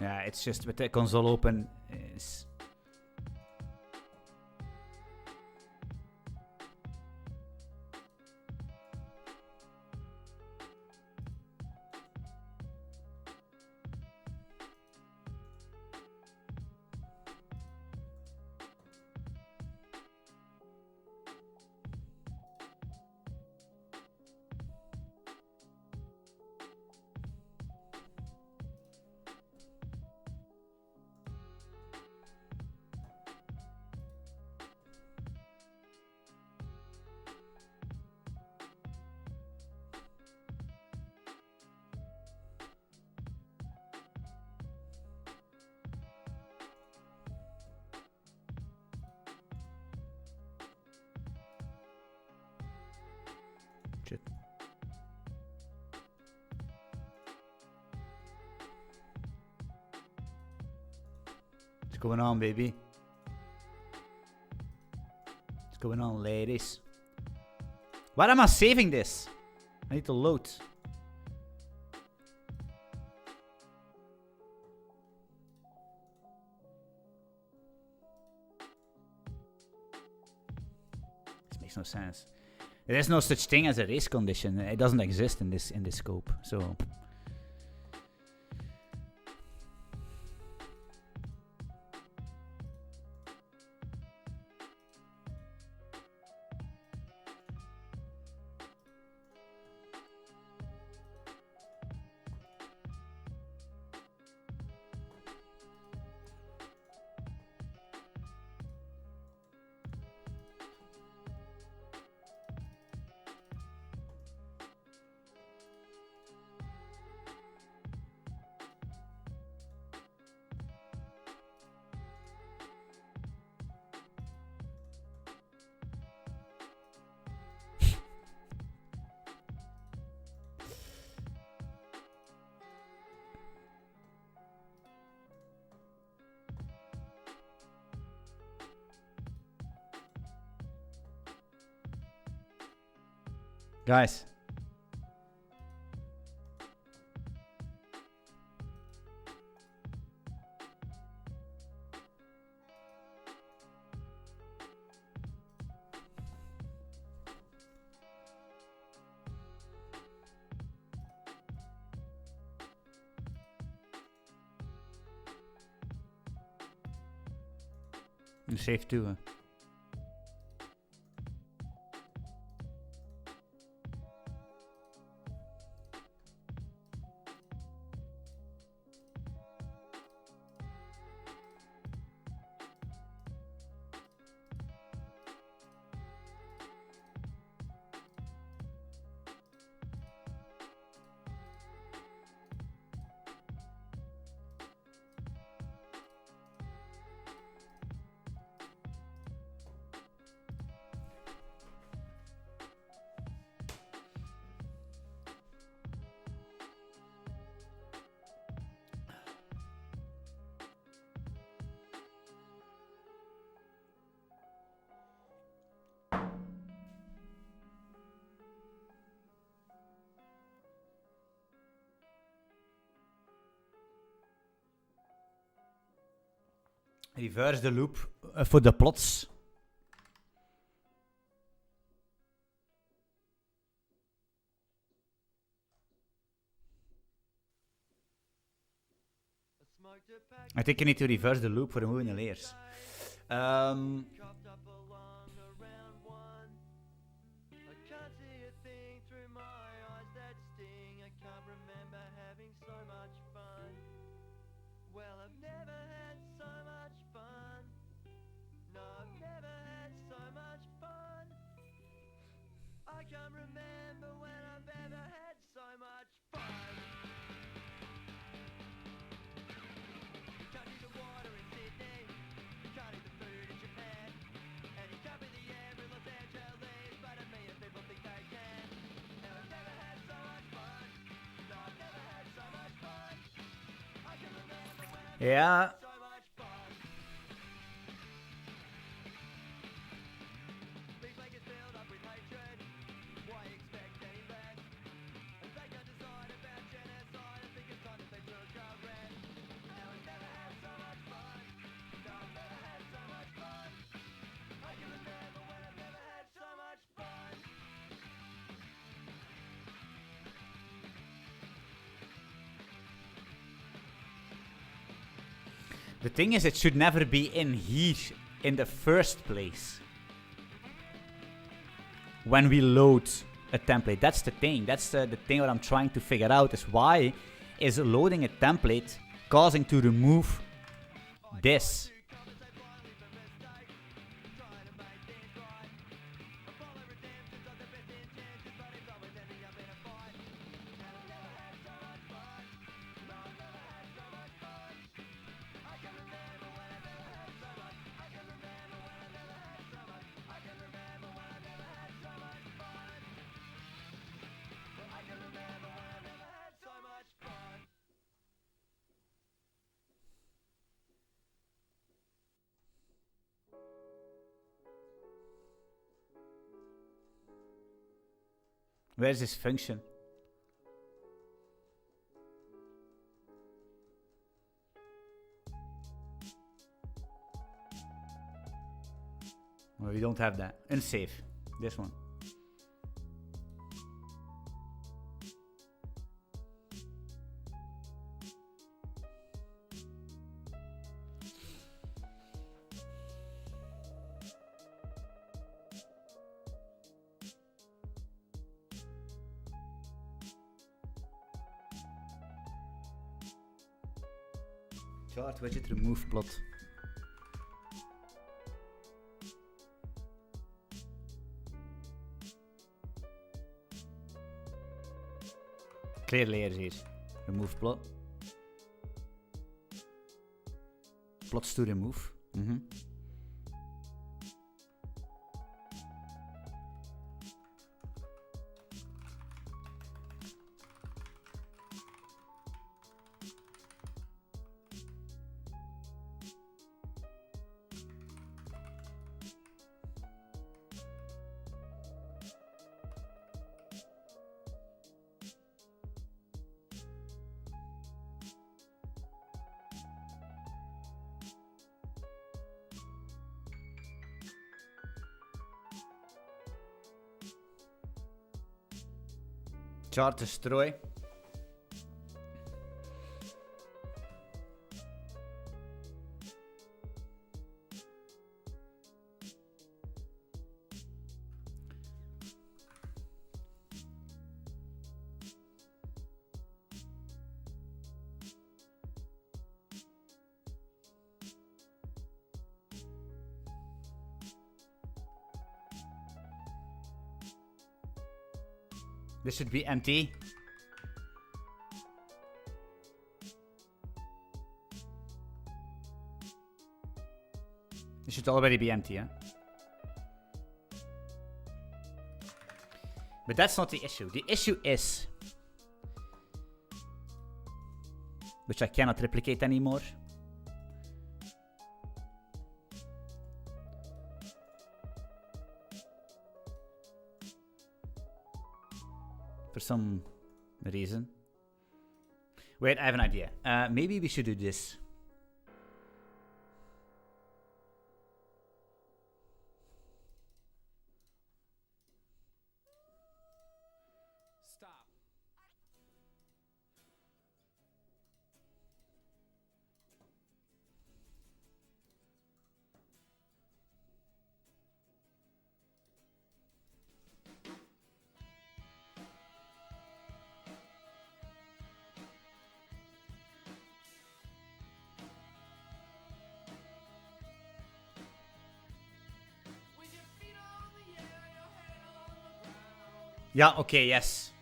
Yeah, it's just with the console open. Is shit. What's going on, baby? What's going on, ladies? Why am I saving this? I need to load. This makes no sense. There is no such thing as a race condition. It doesn't exist in this scope. So guys. I'm safe too. Huh? Reverse the loop for the plots. I think you need to reverse the loop for removing the layers. Yeah. The thing is, it should never be in here in the first place. When we load a template. That's the thing. That's the thing what I'm trying to figure out is why is loading a template causing to remove this. Where's this function? Well, we don't have that. Unsafe. This one. Chart widget remove plot. Clear layers here. Remove plot. Plots to remove. Chart destroy. This should be empty. This should already be empty, yeah? But that's not the issue. The issue is, which I cannot replicate anymore. For some reason. Wait, I have an idea. Maybe we should do this. Stop. Yeah, okay, yes.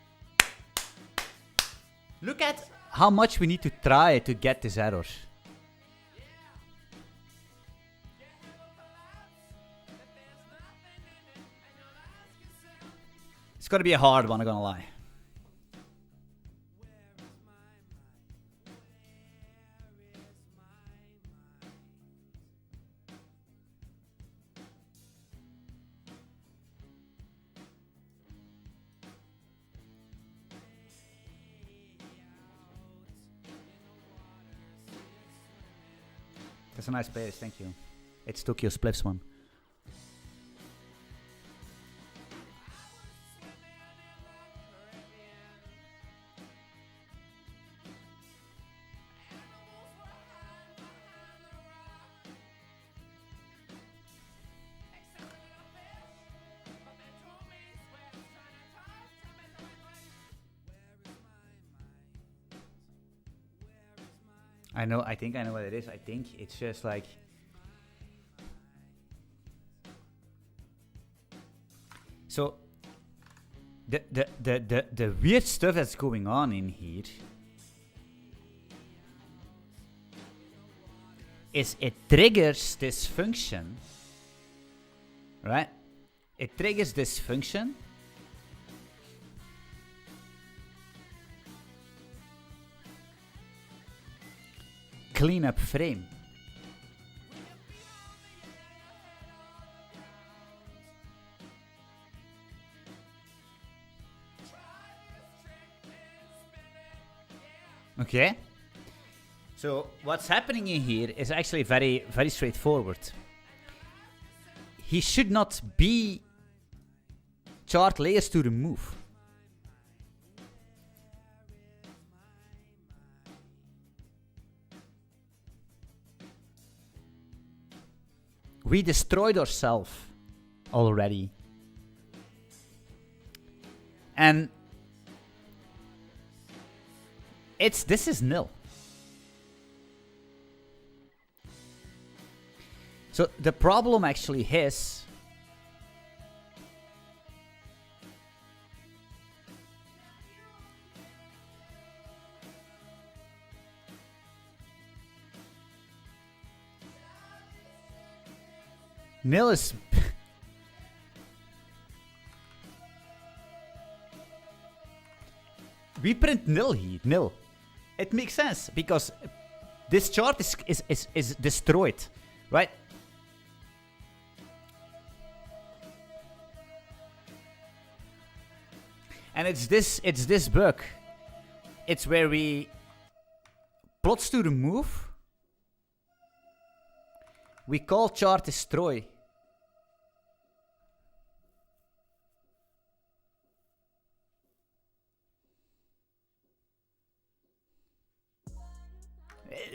Look at how much we need to try to get this error. It's gonna be a hard one, I'm gonna lie. That's a nice place, thank you. It's Tokyo Spliffs one. I think I know what it is. I think it's just like... So, the weird stuff that's going on in here is it triggers this function, right? It triggers this function. Cleanup frame. Okay. So what's happening in here is actually very, very straightforward. He should not be chart layers to remove. We destroyed ourselves already. And this is nil. So the problem actually is nil is we print nil here, nil. It makes sense because this chart is destroyed, right? And it's this bug. It's where we plots to remove. We call chart destroy.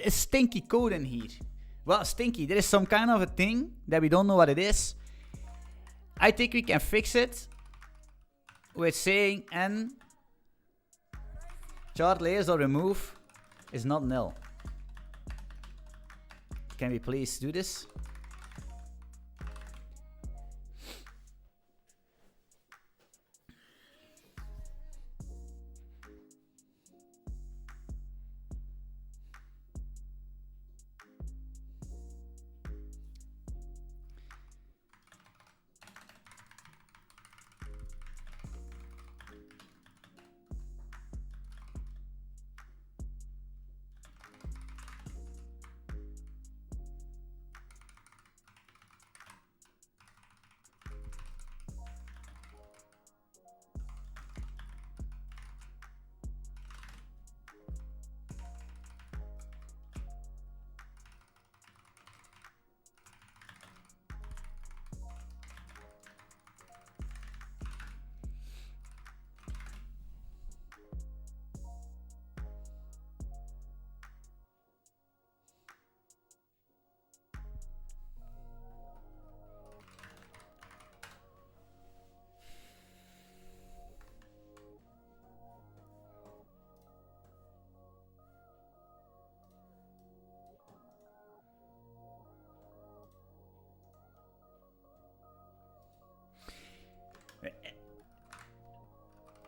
It's stinky code in here. Well, stinky. There is some kind of a thing that we don't know what it is. I think we can fix it with saying n chart layers or remove is not nil. Can we please do this?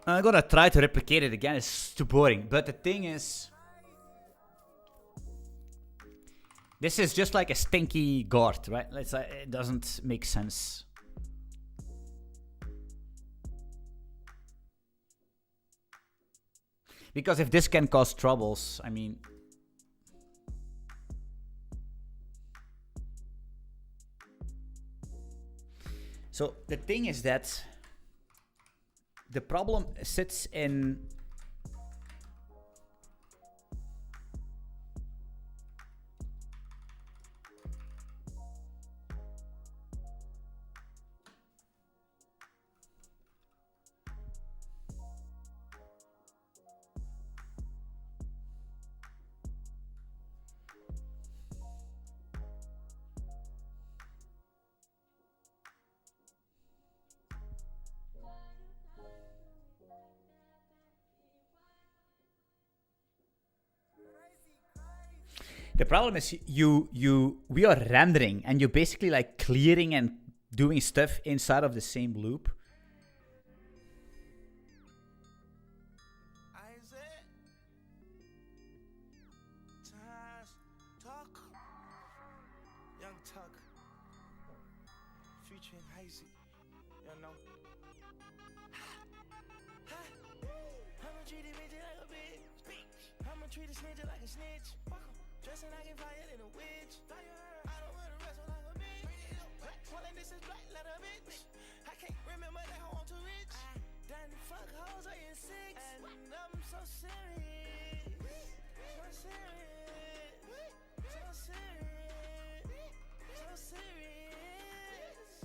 I'm gonna try to replicate it again. It's too boring. But the thing is, this is just like a stinky guard, right? It doesn't make sense. Because if this can cause troubles, I mean... So the thing is that the problem sits in The problem is we are rendering and you're basically like clearing and doing stuff inside of the same loop. Young Tuck, featuring Hazy, you know. I'ma treat a bitch like a bitch. I'ma treat a snitch like a snitch. Dressing like a fire in a witch. I don't wanna wrestle like a bitch. Swallowing this is black like a bitch. I can't remember that I want to rich. Done fuck hoes are in six. And I'm so serious. So serious. So serious.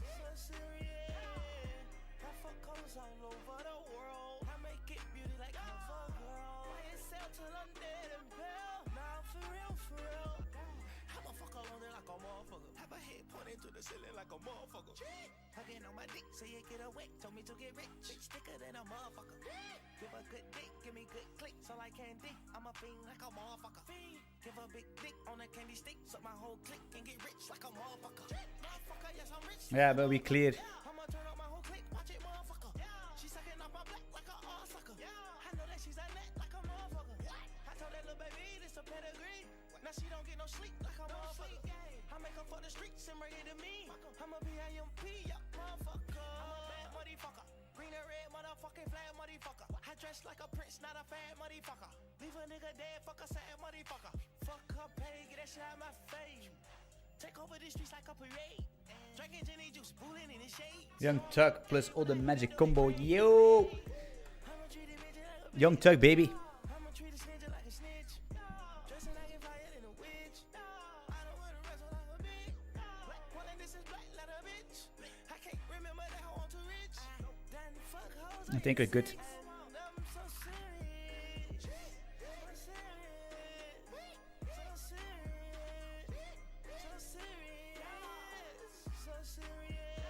So serious. I fuck hoes all over the world. I make it beauty like cover girl. Why it sell till I'm dead and pale? Nah, for real, for real. I'ma fuck all on it like a motherfucker. Have a head pointed to the ceiling like a motherfucker. Hugging on my dick, say it get away. Told me to get rich, bitch thicker than a motherfucker. Give a good dick, give me good click, so I can dick. I'm a fiend like a motherfucker. Give a big dick on a candy stick, so my whole clique can get rich like a motherfucker. Motherfucker, yes I'm rich. Yeah, but we cleared. I'ma turn up my whole clique, watch it, motherfucker. She sucking off my black like a all sucker. I know that she's a net like a motherfucker. I told that little baby this a pedigree. Now she don't get no sleep like a motherfucker. I make her for the streets and bring it to me. I'm a PIMP, yeah, motherfucker. I'm a bad motherfucker. Green and red motherfucking flag motherfucker. I dress like a prince, not a fat motherfucker. Leave a nigga dead, fuck a sad motherfucker. Fuck her pay, get that shit out my face. Take over the streets like a parade. Drinking Jenny juice, booting in the shade. Young Tuck plus Odin magic combo. Yo! Young Tuck, baby. I'ma treat a snitch like a snitch. Dressing like a fire in a witch. I don't wanna wrestle like a bitch. Black this is black like a bitch. I can't remember that I want to rich. Done fuck hoes. I think we're good. I'm so serious. So serious. So serious. So serious. So serious.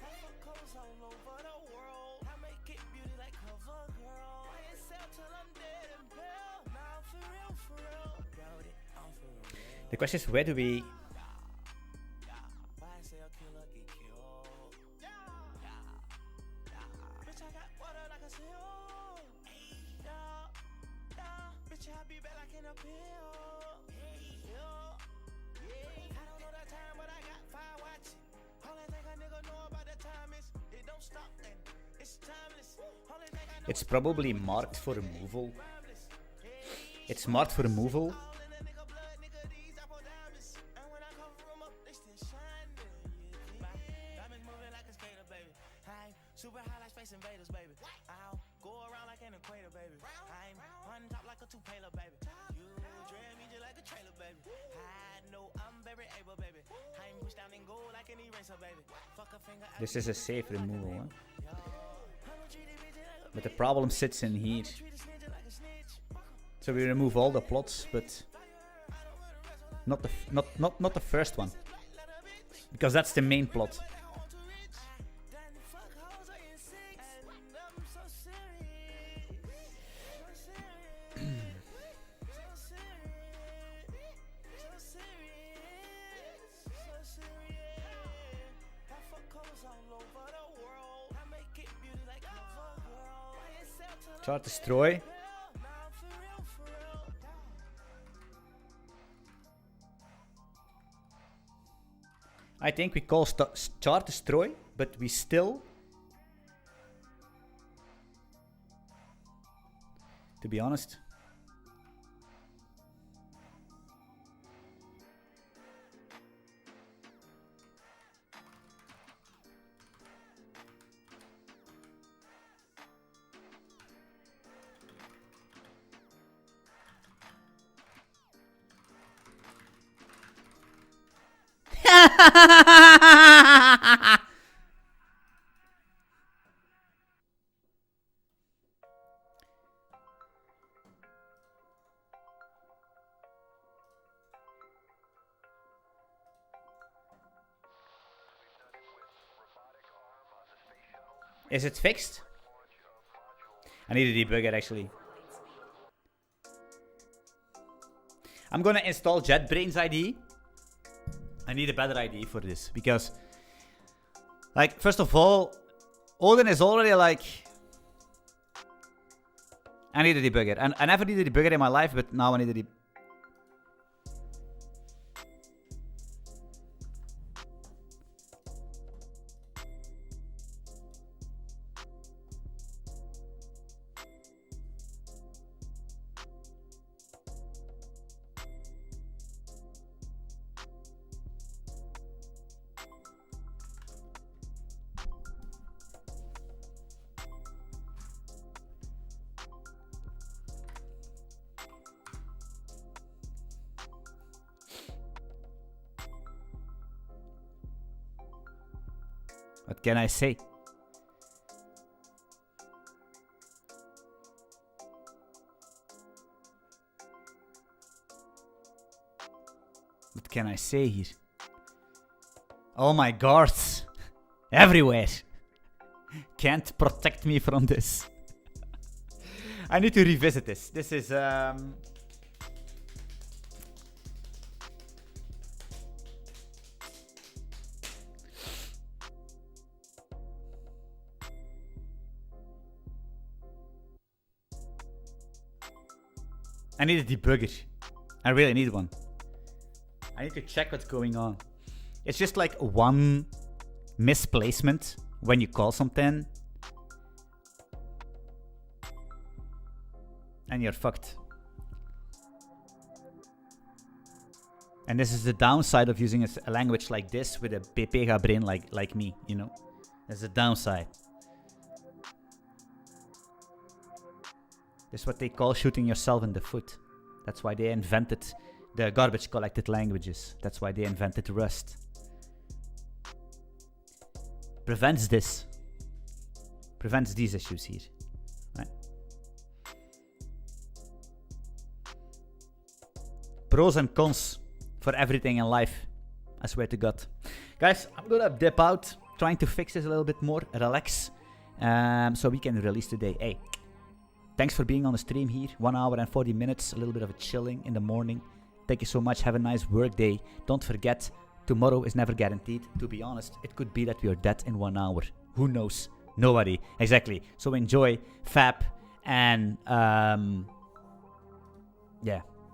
I fuck hoes all over the world. I make it beauty like cover girl. I ain't sell till I'm dead and pale. Nah, for real, for real. Wrote it on for real. The question is, where do we... Why I say a killer get killed? Bitch, I got water like a seal. Bitch, I be back like in a pill. I don't know the time, but I got fire watching. All I think a nigga know about the time is it don't stop and it's timeless. Only thing I know It's probably marked for removal. It's marked for removal. Super high like Space Invaders, baby. I'll go around like an equator, baby. I'm on top like a two-paler, baby. You dread me just like a trailer, baby. I know I'm very able, baby. I'm pushed down in gold like an eraser, baby. Fuck a finger. This is a safe removal, huh? But the problem sits in here. So we remove all the plots, but not the first one, because that's the main plot. Chart destroy. I think we call chart destroy, but we still, to be honest, is it fixed? I need a debugger actually. I'm gonna install JetBrains IDE. I need a better IDE for this because, like, first of all, Odin is already like. I need a debugger, and I never needed a debugger in my life, but now I need a debugger. What can I say? What can I say here? Oh my guards. Everywhere. Can't protect me from this. I need to revisit this. This is I need a debugger. I really need one. I need to check what's going on. It's just like one misplacement when you call something. And you're fucked. And this is the downside of using a language like this with a PPG brain like me, you know? That's the downside. This is what they call shooting yourself in the foot. That's why they invented the garbage collected languages. That's why they invented Rust. Prevents this. Prevents these issues here. Right? Pros and cons for everything in life. I swear to God. Guys, I'm gonna dip out. Trying to fix this a little bit more. Relax. So we can release today. Hey. Thanks for being on the stream here. 1 hour and 40 minutes. A little bit of a chilling in the morning. Thank you so much. Have a nice work day. Don't forget, tomorrow is never guaranteed. To be honest, it could be that we are dead in 1 hour. Who knows? Nobody. Exactly. So enjoy, fab, and yeah.